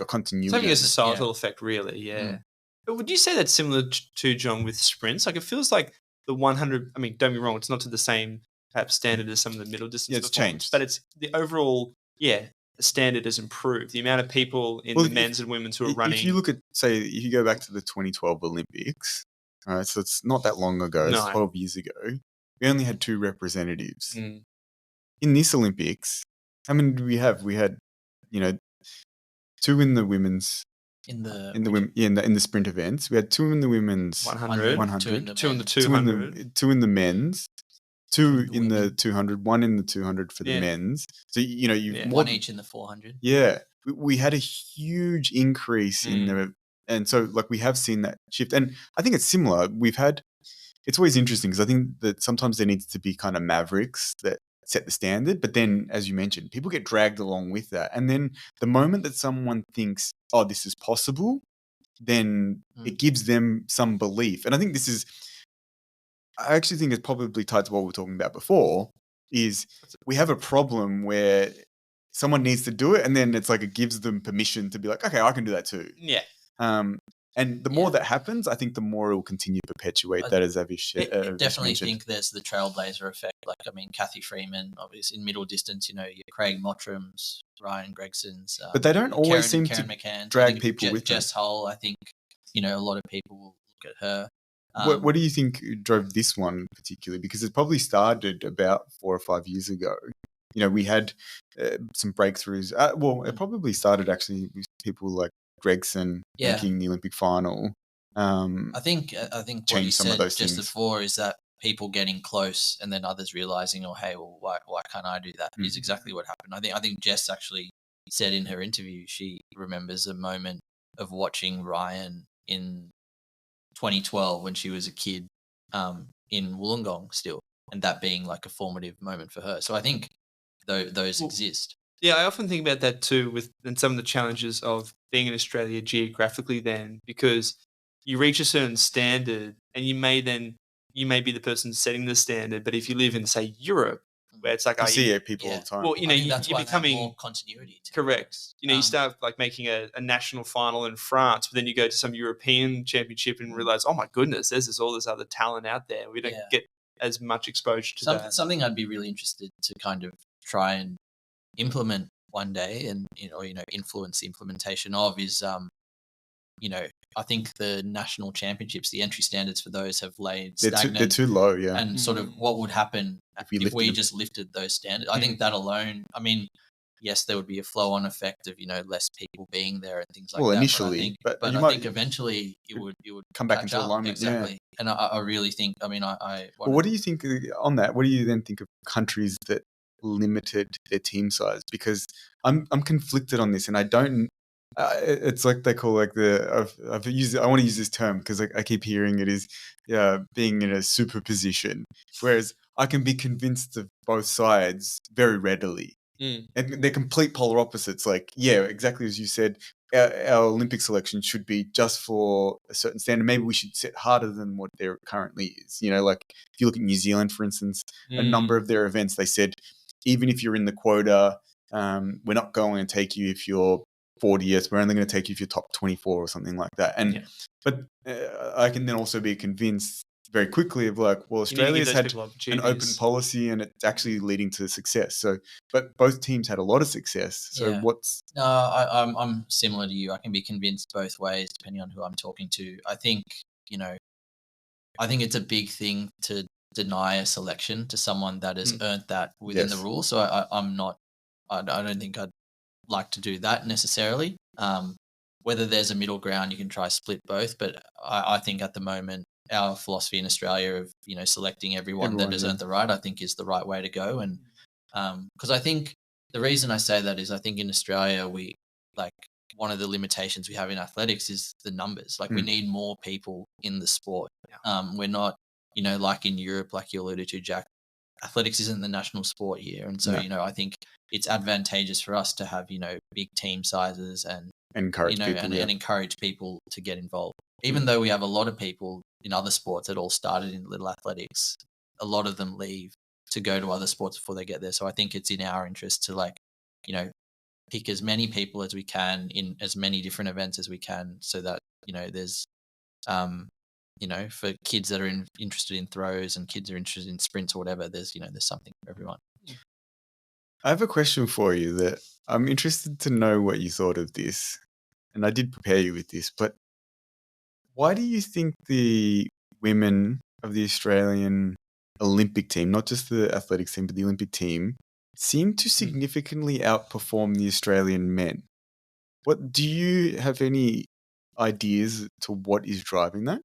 S1: continuity.
S3: It's having a societal effect, really. Yeah. But would you say that's similar to, John, with sprints? Like it feels like the 100. I mean, don't be wrong. It's not to the same perhaps standard as some of the middle distance.
S1: Yeah, it's changed,
S3: but it's the overall. Yeah, the standard has improved. The amount of people in the men's and women's who are running.
S1: If you look at, say, if you go back to the 2012 Olympics, all right, so it's not that long ago. It's 12 years ago. We only had 2 representatives. In this Olympics, how many do we have? We had, 2 in the women's. In the sprint events, we had 2 in the women's 100,
S3: 2 in the 200,
S1: 2 in the men's, 2 in the 200, 1 in the 200 for the men's. So
S2: one each in the 400.
S1: Yeah, we had a huge increase in the, and so like we have seen that shift, and I think it's similar. It's always interesting because I think that sometimes there needs to be kind of mavericks that set the standard, but then, as you mentioned, people get dragged along with that, and then the moment that someone thinks, "Oh, this is possible," then it gives them some belief, and I think I actually think it's probably tied to what we were talking about before. Is we have a problem where someone needs to do it, and then it's like it gives them permission to be like, "Okay, I can do that too."
S3: Yeah.
S1: And the more that happens, I think the more it will continue to perpetuate that, as Avish
S2: I definitely think there's the trailblazer effect. Like, I mean, Kathy Freeman, obviously in middle distance, your Craig Mottrams, Ryan Gregson's.
S1: But they don't always seem
S2: Karen
S1: to
S2: McCann's.
S1: drag people with them.
S2: Jess Hull, I think, a lot of people will look at her.
S1: What do you think drove this one particularly? Because it probably started about 4 or 5 years ago. We had some breakthroughs. It probably started actually with people like Gregson making the Olympic final.
S2: I think what you said just before is that people getting close and then others realizing, oh, hey, well, why can't I do that? Is exactly what happened. I think Jess actually said in her interview she remembers a moment of watching Ryan in 2012 when she was a kid in Wollongong still, and that being like a formative moment for her. So I think those exist.
S3: Yeah, I often think about that too with some of the challenges of being in Australia geographically then, because you reach a certain standard and you may be the person setting the standard, but if you live in, say, Europe, where it's like
S1: you see people all the time.
S3: Well,
S2: you're
S3: becoming
S2: more continuity.
S3: Correct. You start like making a national final in France, but then you go to some European championship and realize, oh my goodness, there's all this other talent out there. We don't get as much exposure to that.
S2: Something I'd be really interested to kind of try and implement one day, and influence the implementation of is I think the national championships, the entry standards for those have laid stagnant.
S1: They're too low, yeah.
S2: And sort of what would happen if we just lifted those standards? I think that alone, I mean, yes, there would be a flow-on effect of less people being there and things like that.
S1: Well, initially,
S2: but I think eventually it would
S1: come back into alignment.
S2: Exactly,
S1: yeah.
S2: And I really think. I mean,
S1: what do you think on that? What do you then think of countries that limited their team size? Because I'm conflicted on this, and I don't. It's like they call like I want to use this term because I keep hearing it is being in a superposition, whereas I can be convinced of both sides very readily. And they're complete polar opposites. Like, exactly as you said, our Olympic selection should be just for a certain standard. Maybe we should set harder than what there currently is. Like if you look at New Zealand, for instance, a number of their events, they said, even if you're in the quota, we're not going to take you if you're 40th. We're only going to take you if you're top 24 or something like that. And but I can then also be convinced very quickly of like, well, Australia's had an open policy and it's actually leading to success. So, but both teams had a lot of success. So
S2: No, I'm similar to you. I can be convinced both ways depending on who I'm talking to. I think it's a big thing to deny a selection to someone that has earned that within the rules. So I don't think I'd like to do that necessarily. Whether there's a middle ground, you can try split both. But I think at the moment, our philosophy in Australia of, selecting everyone that has earned the right, I think is the right way to go. And because I think the reason I say that is I think in Australia, we one of the limitations we have in athletics is the numbers. Like we need more people in the sport. We're not, like in Europe, like you alluded to, Jack, athletics isn't the national sport here. And so, I think it's advantageous for us to have, big team sizes and
S1: encourage people,
S2: and encourage people to get involved. Even though we have a lot of people in other sports that all started in little athletics, a lot of them leave to go to other sports before they get there. So I think it's in our interest to pick as many people as we can in as many different events as we can, so that there's for kids that are interested in throws and kids are interested in sprints or whatever, there's something for everyone.
S1: I have a question for you that I'm interested to know what you thought of this, and I did prepare you with this, but why do you think the women of the Australian Olympic team, not just the athletics team, but the Olympic team, seem to significantly outperform the Australian men? What do you have any ideas to what is driving that?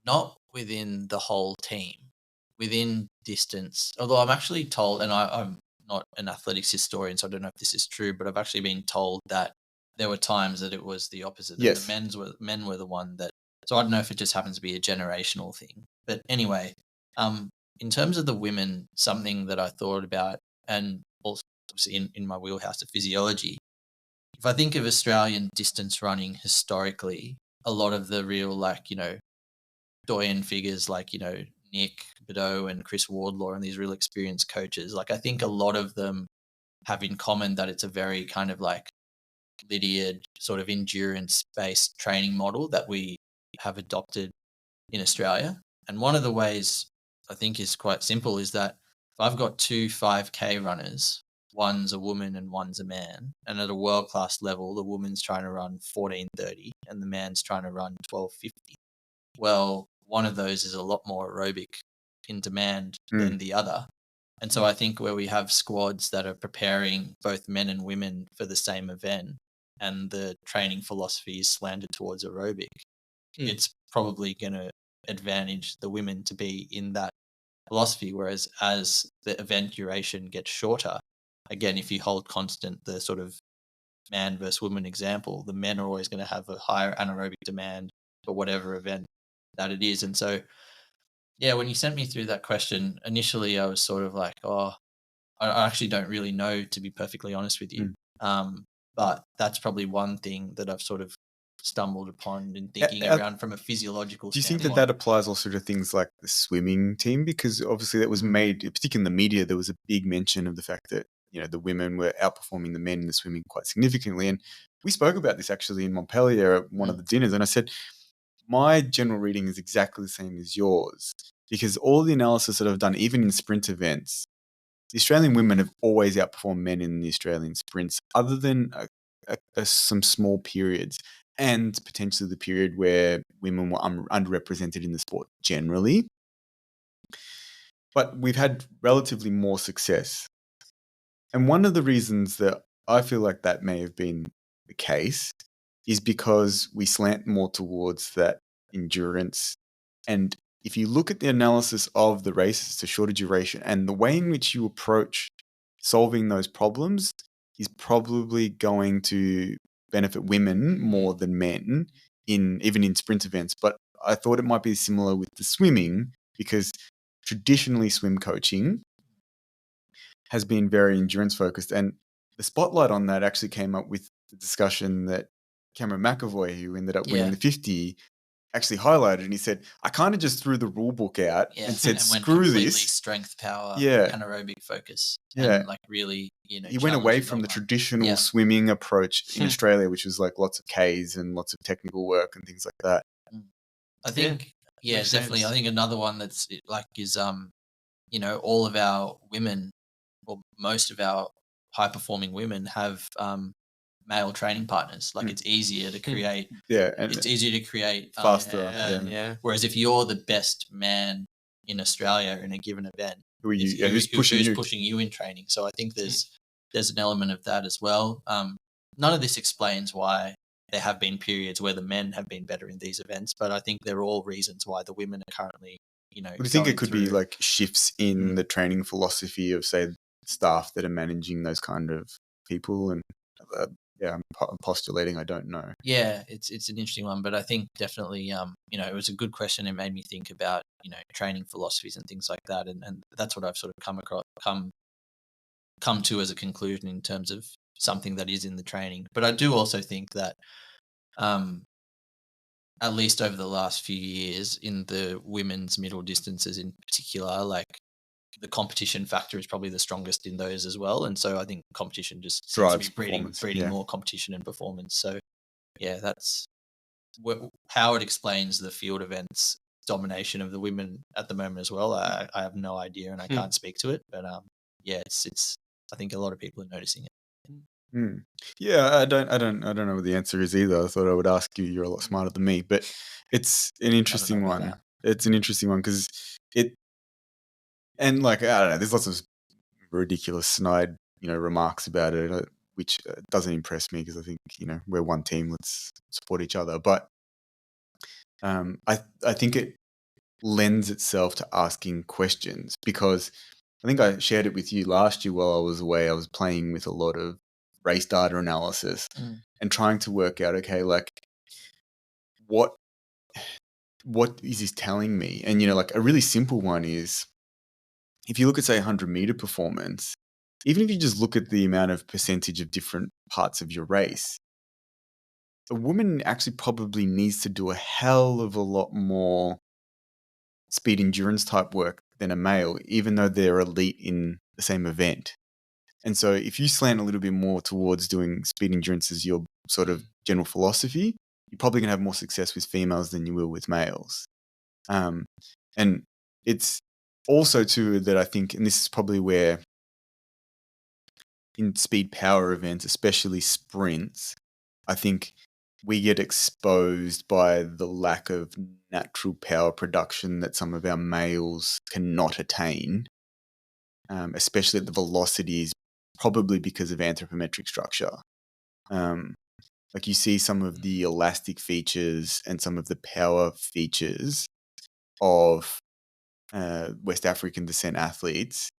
S2: Not within the whole team, within distance. Although I'm actually told, and I'm not an athletics historian, so I don't know if this is true, but I've actually been told that there were times that it was the opposite.
S1: Yes.
S2: The men were the one that. So I don't know if it just happens to be a generational thing. But anyway, in terms of the women, something that I thought about, and also obviously in my wheelhouse of physiology, if I think of Australian distance running historically, a lot of the real doyen figures like, Nick Bedeau and Chris Wardlaw and these real experienced coaches, I think a lot of them have in common that it's a very kind of Lydiard sort of endurance-based training model that we have adopted in Australia. And one of the ways I think is quite simple is that if I've got two 5K runners, one's a woman and one's a man, and at a world-class level, the woman's trying to run 14:30 and the man's trying to run 12:50. Well, one of those is a lot more aerobic in demand than the other. And so I think where we have squads that are preparing both men and women for the same event and the training philosophy is slanted towards aerobic, it's probably going to advantage the women to be in that philosophy. Whereas as the event duration gets shorter, again, if you hold constant the sort of man versus woman example, the men are always going to have a higher anaerobic demand for whatever event that it is. And so, yeah, when you sent me through that question, initially I was sort of like, I actually don't really know, to be perfectly honest with you. But that's probably one thing that I've sort of stumbled upon in thinking around from a physiological
S1: Do you
S2: standpoint.
S1: think that applies also to things like the swimming team? Because obviously that was made, particularly in the media, there was a big mention of the fact that, the women were outperforming the men in the swimming quite significantly. And we spoke about this actually in Montpellier at one of the dinners. And I said, my general reading is exactly the same as yours, because all the analysis that I've done, even in sprint events, the Australian women have always outperformed men in the Australian sprints, other than some small periods, and potentially the period where women were underrepresented in the sport generally. But we've had relatively more success. And one of the reasons that I feel like that may have been the case is because we slant more towards that endurance. And if you look at the analysis of the races to shorter duration and the way in which you approach solving those problems is probably going to benefit women more than men even in sprint events. But I thought it might be similar with the swimming, because traditionally swim coaching has been very endurance focused. And the spotlight on that actually came up with the discussion that Cameron McAvoy, who ended up winning the 50, actually highlighted. And he said, I kind of just threw the rule book out and said, screw this.
S2: Strength, power, anaerobic focus. And really,
S1: he went away from the traditional swimming approach in Australia, which was lots of Ks and lots of technical work and things like that.
S2: I think, definitely. Sense. I think another one that's is, all of our women, or most of our high performing women have male training partners. It's easier to create. It's easier to create
S1: faster.
S2: Whereas if you're the best man in Australia in a given event,
S1: Who are you?
S2: It's
S1: Yeah, who's pushing you?
S2: pushing you in training. So I think there's an element of that as well. None of this explains why there have been periods where the men have been better in these events, but I think they're all reasons why the women are currently,
S1: Do you think it could be
S2: through-
S1: like shifts in the training philosophy of, say, staff that are managing those kind of people? And I'm postulating I don't know.
S2: Yeah, it's an interesting one, but I think definitely, it was a good question. It made me think about, training philosophies and things like that, and that's what I've sort of come to as a conclusion in terms of something that is in the training. But I do also think that, at least over the last few years, in the women's middle distances in particular, like the competition factor is probably the strongest in those as well. And so I think competition just seems to
S1: Drives
S2: be breeding
S1: performance,
S2: more competition and performance. So yeah, that's how it explains the field events domination of the women at the moment as well. I have no idea and I can't speak to it, but it's I think a lot of people are noticing it.
S1: Yeah, I don't know what the answer is either. I thought I would ask you. You're a lot smarter than me, but it's an interesting
S2: about
S1: one.
S2: that.
S1: It's an interesting one because and like, I don't know, there's lots of ridiculous snide, remarks about it, which doesn't impress me because I think, we're one team. Let's support each other. But I think it lends itself to asking questions, because I think I shared it with you last year while I was away. I was playing with a lot of race data analysis and trying to work out, okay, like what is this telling me? And, like a really simple one is, if you look at, say, 100-meter performance, even if you just look at the amount of percentage of different parts of your race, a woman actually probably needs to do a hell of a lot more speed endurance type work than a male, even though they're elite in the same event. And so if you slant a little bit more towards doing speed endurance as your sort of general philosophy, you're probably going to have more success with females than you will with males. And it's also too that I think, and this is probably where in speed power events, especially sprints, I think we get exposed by the lack of natural power production that some of our males cannot attain, especially at the velocities, probably because of anthropometric structure. Like you see some of the elastic features and some of the power features of West African descent athletes.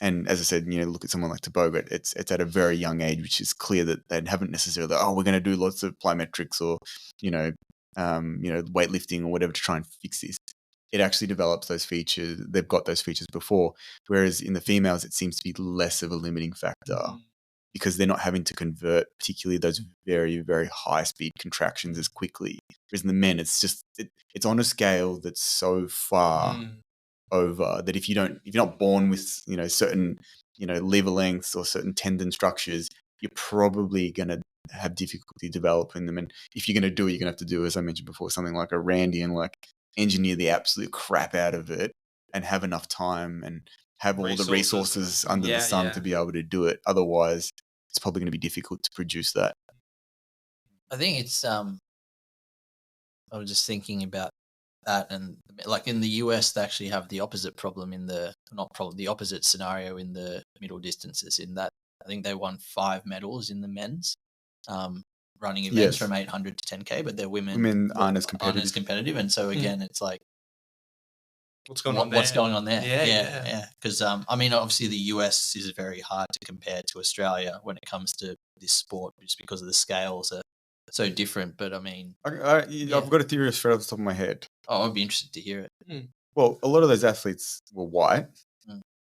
S1: And as I said, look at someone like Tebogo. It's at a very young age, which is clear that they haven't necessarily, we're going to do lots of plyometrics or, weightlifting or whatever to try and fix this. It actually develops those features. They've got those features before. Whereas in the females, it seems to be less of a limiting factor because they're not having to convert particularly those very, very high speed contractions as quickly. Whereas in the men, it's just, it's on a scale that's so far over that if you're not born with, certain, lever lengths or certain tendon structures, you're probably going to have difficulty developing them. And if you're going to do it, you're going to have to do, as I mentioned before, something like a Randy and like engineer the absolute crap out of it and have enough time and have all the resources under the sun to be able to do it. Otherwise, it's probably going to be difficult to produce that.
S2: I think it's, I was just thinking about that, and like in the US, they actually have the opposite problem the opposite scenario in the middle distances, in that I think they won 5 medals in the men's running events from 800 to 10K, but their women
S1: aren't as competitive.
S2: And so again, it's like,
S3: what's going on there?
S2: What's going on there?
S3: Yeah.
S2: Because obviously the US is very hard to compare to Australia when it comes to this sport, just because of the scales are so different. But I mean,
S1: I've got a theory straight off the top of my head.
S2: Oh, I'd be interested to hear it.
S1: Well, a lot of those athletes were white,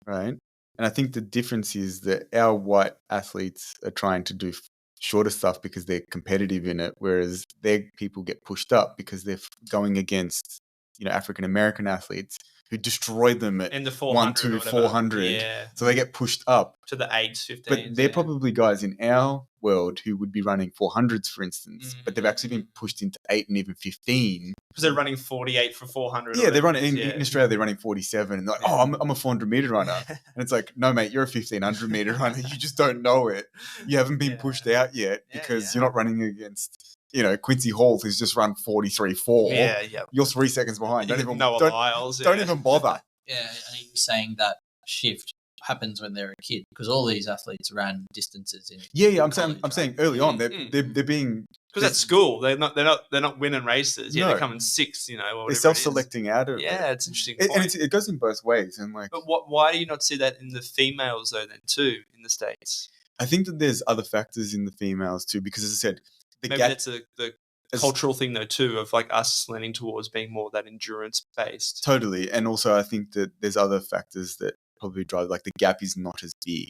S1: right? And I think the difference is that our white athletes are trying to do shorter stuff because they're competitive in it, whereas their people get pushed up because they're going against, African American athletes who destroyed them at
S3: in the
S1: 1 to 400.
S3: Yeah.
S1: So they get pushed up
S3: to the 8s, 15s.
S1: But they're probably guys in our world who would be running 400s, for instance, but they've actually been pushed into 8 and even 15.
S3: Because they're running 48 for 400.
S1: Yeah, they're running in Australia. They're running 47, and they're like, I'm a 400-meter runner, and it's like, no, mate, you're a 1500-meter runner. You just don't know it. You haven't been pushed out yet because you're not running against, Quincy Hall, who's just run 43.4.
S3: Yeah.
S1: You're 3 seconds behind. Don't even
S3: Noah Lyles.
S1: Don't even bother.
S2: Yeah, and he was saying that shift happens when they're a kid, because all these athletes ran distances in
S1: I'm
S2: college,
S1: saying early on they're being
S3: because at school they're not winning races. Yeah,
S1: No.
S3: they're coming sixth, or whatever.
S1: they're self-selecting out of it.
S3: Yeah, it's an interesting
S1: And
S3: point.
S1: it goes in both ways. And like,
S3: But why do you not see that in the females though? Then too in the States,
S1: I think that there's other factors in the females too, because as I said,
S3: maybe that's the cultural thing though too, of like us leaning towards being more that endurance based.
S1: Totally. And also I think that there's other factors that probably drive, like the gap is not as big,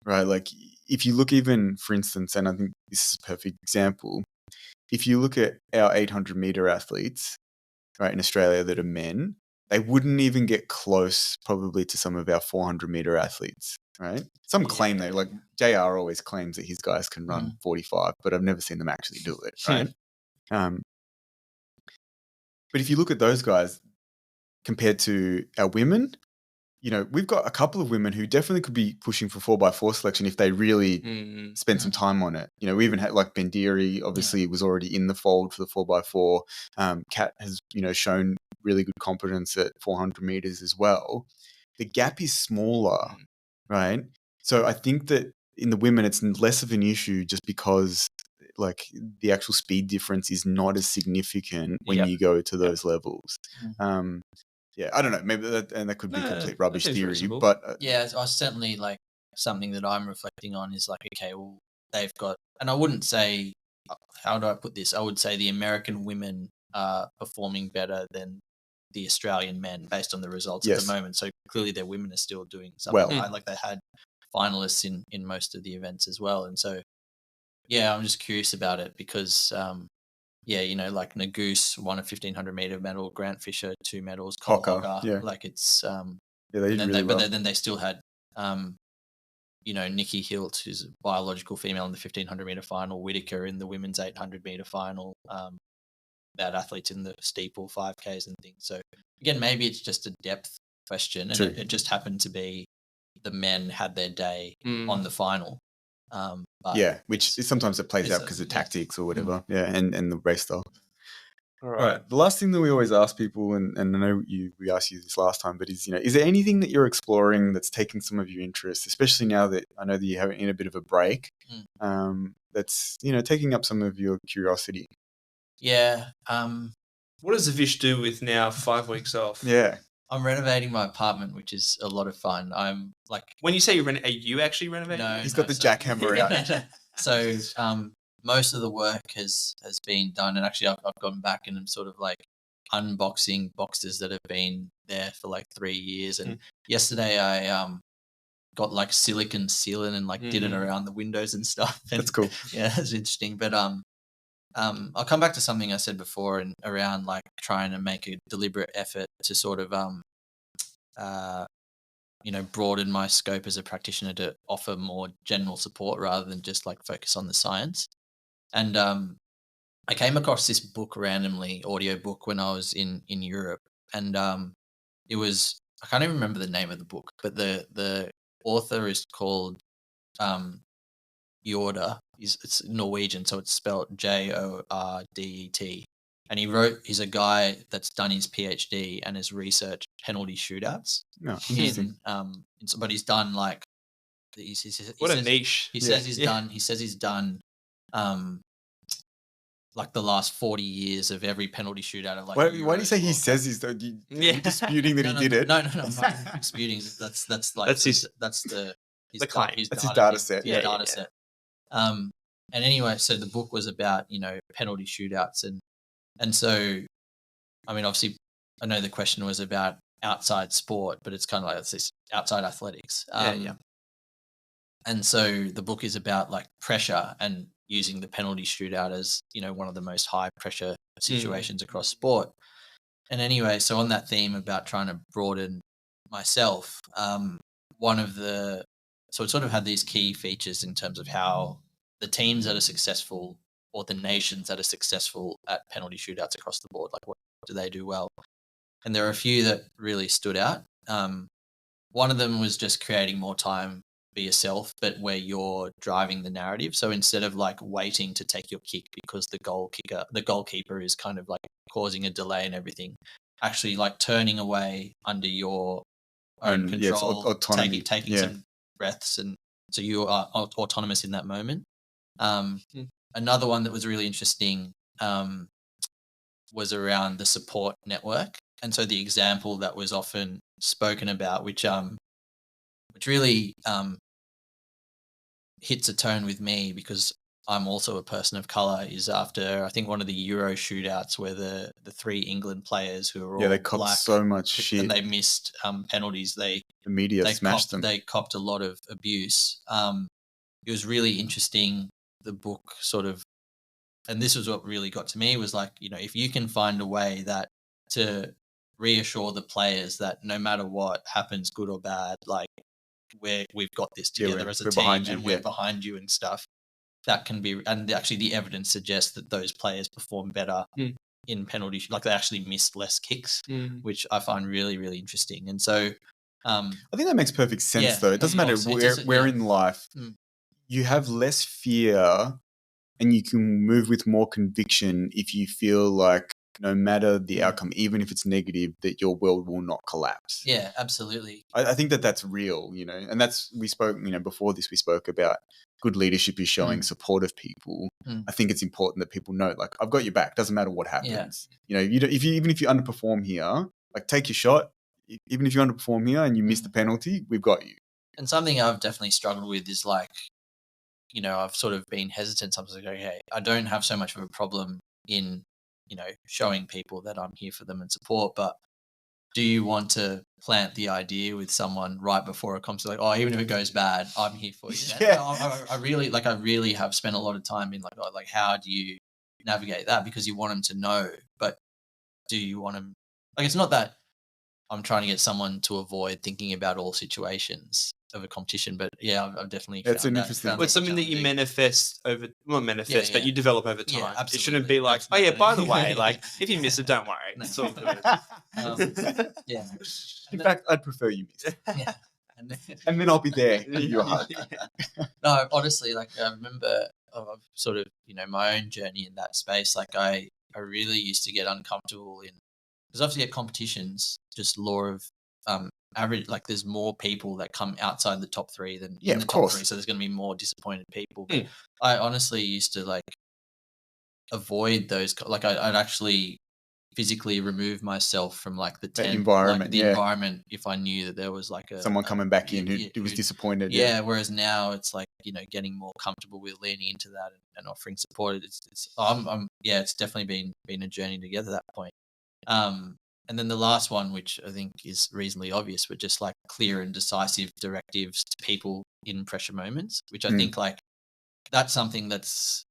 S1: right? Like if you look even, for instance, and I think this is a perfect example, if you look at our 800 meter athletes, right, in Australia that are men, they wouldn't even get close probably to some of our 400 meter athletes, right? Some claim they, like JR always claims that his guys can run 45, but I've never seen them actually do it, right? But if you look at those guys compared to our women, we've got a couple of women who definitely could be pushing for 4x4 selection if they really spend some time on it. We even had like Bendiri, obviously was already in the fold for the 4x4. Kat has, shown really good competence at 400 meters as well. The gap is smaller, right? So I think that in the women, it's less of an issue just because like the actual speed difference is not as significant when you go to those levels. Yeah, I don't know. Maybe that could be complete rubbish theory,
S3: reasonable.
S1: but
S2: I certainly like something that I'm reflecting on is like, okay, well, they've got, and I wouldn't say, how do I put this? I would say the American women are performing better than the Australian men based on the results at the moment. So clearly their women are still doing something right. Like they had finalists in most of the events as well. And so, I'm just curious about it because, like Nagoose won a 1500 meter medal, Grant Fisher 2 medals, Cole Hocker, like it's
S1: they did really well.
S2: But then they still had Nikki Hilt, who's a biological female in the 1500 meter final, Whitaker in the women's 800 meter final, that athletes in the steeple 5Ks and things. So again, maybe it's just a depth question, and it just happened to be the men had their day on the final.
S1: Which sometimes it plays out because of tactics or whatever. And the race style.
S3: All
S1: right. The last thing that we always ask people, and I know we asked you this last time, but is there anything that you're exploring that's taking some of your interest, especially now that I know that you're in a bit of a break, that's taking up some of your curiosity?
S2: Yeah.
S3: What does Avish do with now 5 weeks off?
S1: Yeah.
S2: I'm renovating my apartment, which is a lot of fun. I'm like,
S3: when you say are you actually renovating?
S2: No,
S1: he's got the jackhammer out.
S2: So most of the work has been done, and actually I've gone back and I'm sort of like unboxing boxes that have been there for like 3 years. And yesterday I got like silicon sealant and like did it around the windows and stuff. And,
S1: that's cool.
S2: Yeah, it's interesting. But I'll come back to something I said before and around like trying to make a deliberate effort to sort of broaden my scope as a practitioner to offer more general support rather than just like focus on the science. And I came across this book randomly, audio book, when I was in Europe, and it was, I can't even remember the name of the book, but the author is called Jorda. It's Norwegian, so it's spelled Jordet. And he's a guy that's done his PhD and has researched penalty shootouts.
S1: No, interesting.
S2: But he's done like
S3: a niche.
S2: He says he's done like the last 40 years of every penalty shootout of like.
S1: Why do you say he says he's done? You're disputing that he did it?
S2: No. I'm disputing. That's his
S3: claim.
S1: That's his data set.
S2: Yeah, data set. And anyway, so the book was about penalty shootouts and so, I mean, obviously, I know the question was about outside sport, but it's kind of like this outside athletics. And so the book is about like pressure and using the penalty shootout as one of the most high pressure situations across sport. And anyway, so on that theme about trying to broaden myself, so it sort of had these key features in terms of how the teams that are successful or the nations that are successful at penalty shootouts across the board, like what do they do well? And there are a few that really stood out. One of them was just creating more time for yourself, but where you're driving the narrative. So instead of like waiting to take your kick because the goalkeeper is kind of like causing a delay and everything, actually like turning away under your own
S1: And, yeah, it's
S2: control,
S1: autonomy.
S2: taking
S1: Yeah.
S2: some breaths, and so you are autonomous in that moment.
S3: Mm.
S2: Another one that was really interesting was around the support network, and so the example that was often spoken about, which really hits a tone with me because I'm also a person of color, is after I think one of the Euro shootouts where the three England players who are all
S1: They copped
S2: black
S1: so much shit.
S2: and they missed penalties.
S1: The media smashed them.
S2: They copped a lot of abuse. It was really interesting. The book sort of, and this was what really got to me, was like, if you can find a way that to reassure the players that no matter what happens, good or bad, like we've got this together as a team and we're behind you and stuff. That can be, and actually the evidence suggests that those players perform better in penalty, like they actually missed less kicks, which I find really, really interesting. And so
S1: I think that makes perfect sense, though. It doesn't matter where in life you have less fear and you can move with more conviction if you feel like no matter the outcome, even if it's negative, that your world will not collapse.
S2: Yeah, absolutely.
S1: I think that's real, and we spoke, before this, we spoke about good leadership is showing supportive people. I think it's important that people know, like, I've got your back. Doesn't matter what happens. Even if you underperform here, like, take your shot. Even if you underperform here and you miss the penalty, we've got you.
S2: And something I've definitely struggled with is like, I've sort of been hesitant sometimes. Like, okay, I don't have so much of a problem in, showing people that I'm here for them and support, but do you want to plant the idea with someone right before it comes to like, oh, even if it goes bad, I'm here for you.
S1: Yeah.
S2: I really have spent a lot of time in like, how do you navigate that? Because you want them to know, but do you want them, like, it's not that I'm trying to get someone to avoid thinking about all situations of a competition, but yeah, I've definitely found
S1: That's an
S2: that,
S1: interesting.
S2: found
S3: But it's
S2: that
S3: something that you
S2: challenging.
S3: manifest but you develop over time.
S2: Yeah,
S3: It
S2: absolutely.
S3: shouldn't be like, oh yeah, by the way, like if you miss it, don't worry.
S2: No.
S3: It's all good.
S2: Yeah.
S1: In fact, I'd prefer you miss.
S2: Yeah.
S1: And then I'll be there. Give you a hug.
S2: No, honestly, like I remember of sort of, my own journey in that space. Like I really used to get uncomfortable because obviously at competitions, just law of average, like there's more people that come outside the top three than in the top three. So there's going to be more disappointed people. But I honestly used to like avoid those, like I'd actually physically remove myself from like the tent,
S1: environment,
S2: environment, if I knew that there was like
S1: someone coming back in who was disappointed.
S2: Yeah. Whereas now it's like, getting more comfortable with leaning into that and offering support. It's definitely been a journey to get to that point. And then the last one, which I think is reasonably obvious, but just like clear and decisive directives to people in pressure moments, which I think like that's something that's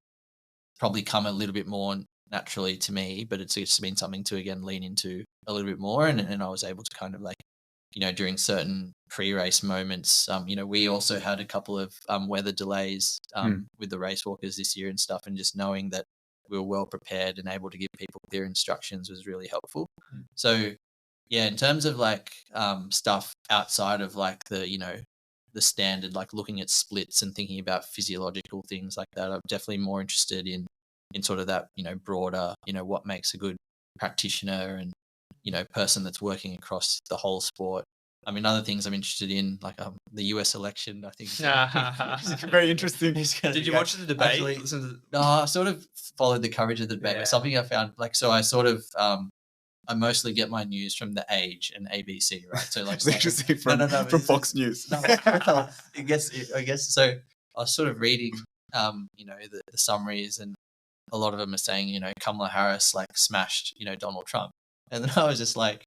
S2: probably come a little bit more naturally to me, but it's just been something to again lean into a little bit more. And I was able to kind of like, during certain pre-race moments, we also had a couple of weather delays with the race walkers this year and stuff, and just knowing that we were well prepared and able to give people clear instructions was really helpful. So yeah, in terms of like stuff outside of like the standard, like looking at splits and thinking about physiological things like that, I'm definitely more interested in sort of that, broader, what makes a good practitioner and, person that's working across the whole sport. I mean, other things I'm interested in, like the US election, I think.
S1: Very interesting.
S3: Did you watch the debate?
S2: No, I sort of followed the coverage of the debate. But something I found, like, so I sort of, I mostly get my news from The Age and ABC, right? So like,
S1: from Fox News.
S2: I guess. So I was sort of reading, the summaries, and a lot of them are saying, Kamala Harris like smashed, Donald Trump, and then I was just like.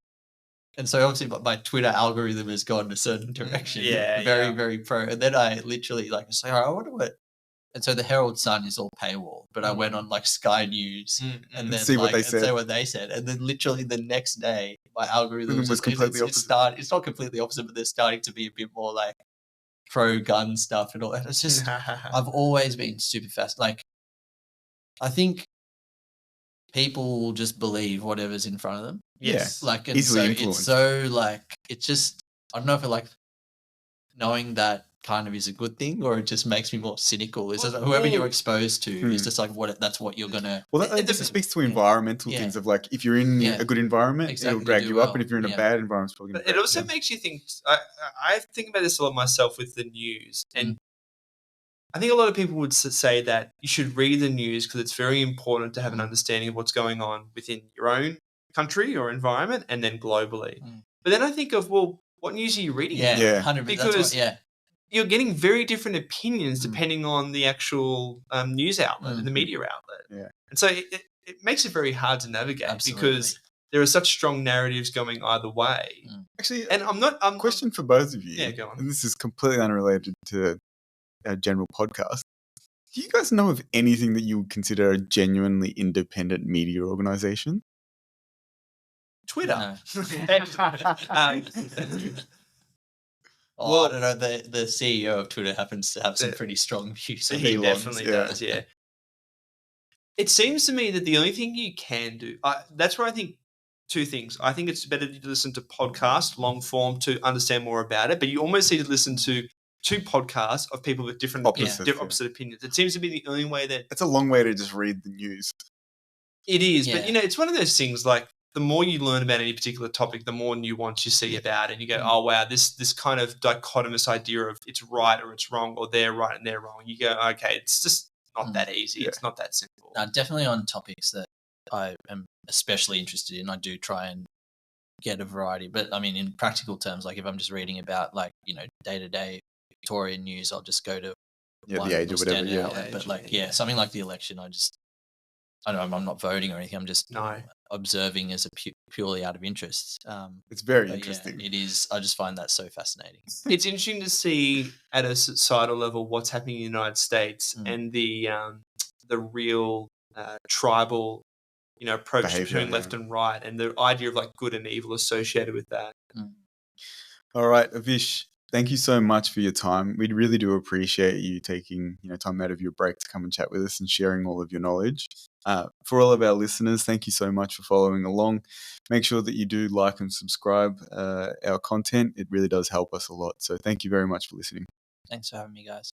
S2: And so obviously my Twitter algorithm has gone in a certain direction. Very, very pro. And then I literally like say, I wonder what. And so the Herald Sun is all paywall, but I went on like Sky News and then
S1: see what they said.
S2: say what they said. And then literally the next day, my algorithm
S1: was completely opposite.
S2: It's not completely opposite, but they're starting to be a bit more like pro gun stuff and all that. It's just, I've always been super fast. Like, I think people will just believe whatever's in front of them.
S3: Yes.
S2: Like, and
S1: easily
S2: so
S1: influenced.
S2: it's so like, it's just, I don't know if it like knowing that kind of is a good thing, or it just makes me more cynical? Is
S3: Well,
S2: it whoever you're exposed to is
S1: Hmm.
S2: just like that's what you're gonna.
S1: Well, that
S3: It-
S1: just
S3: it-
S1: speaks to
S2: yeah.
S1: environmental
S2: Yeah.
S1: things of like if you're in
S2: Yeah.
S1: a good environment,
S2: Exactly,
S1: it'll drag
S2: do
S1: you up,
S2: well.
S1: and if you're in a
S2: Yeah.
S1: bad environment, it's probably going
S3: But
S1: to
S3: it also makes you think. I think about this a lot myself with the news, and I think a lot of people would say that you should read the news because it's very important to have an understanding of what's going on within your own country or environment, and then globally. But then I think of, well, what news are you reading?
S2: Yeah,
S1: Yeah.
S2: 100%.
S3: Because
S2: yeah,
S3: you're getting very different opinions depending on the actual news outlet and the media outlet.
S1: Yeah.
S3: And so it makes it very hard to navigate
S2: Absolutely.
S3: because there are such strong narratives going either way.
S1: Actually,
S3: And I'm
S1: question for both of you.
S3: Yeah, go on.
S1: And this is completely unrelated to our general podcast. Do you guys know of anything that you would consider a genuinely independent media organization?
S3: Twitter.
S2: No.
S3: Well,
S2: I don't know. The CEO of Twitter happens to have some pretty strong views. on
S3: He
S2: Elon's.
S3: definitely
S1: yeah.
S3: does, yeah. It seems to me that the only thing you can do, that's where I think two things. I think it's better to listen to podcasts, long form, to understand more about it, but you almost need to listen to two podcasts of people with different
S1: Opposites,
S3: opposite opinions. It seems to be the only way that
S1: It's a long way to just read the news.
S3: it is.
S2: Yeah.
S3: But, it's one of those things like the more you learn about any particular topic, the more nuance you see about it. And you go, oh, wow, this kind of dichotomous idea of it's right or it's wrong, or they're right and they're wrong. You go, okay, it's just not that easy.
S1: Yeah.
S3: It's not that simple.
S2: Definitely on topics that I am especially interested in. I do try and get a variety, but I mean, in practical terms, like if I'm just reading about day-to-day Victorian news, I'll just go to one
S1: The Age or whatever.
S2: standard
S1: Yeah.
S2: outlet.
S3: Age,
S2: But
S3: yeah.
S2: something like the election, I know I'm not voting or anything. I'm just
S3: No.
S2: observing as a purely out of interest.
S1: It's very
S2: But
S1: interesting.
S2: it is. I just find that so fascinating.
S3: It's interesting to see at a societal level what's happening in the United States and the real tribal, approach
S1: Behavior,
S3: between
S1: yeah.
S3: left and right, and the idea of like good and evil associated with that.
S1: All right, Avish, thank you so much for your time. We really do appreciate you taking time out of your break to come and chat with us and sharing all of your knowledge. For all of our listeners, thank you so much for following along. Make sure that you do like and subscribe our content. It really does help us a lot. So thank you very much for listening.
S2: Thanks for having me, guys.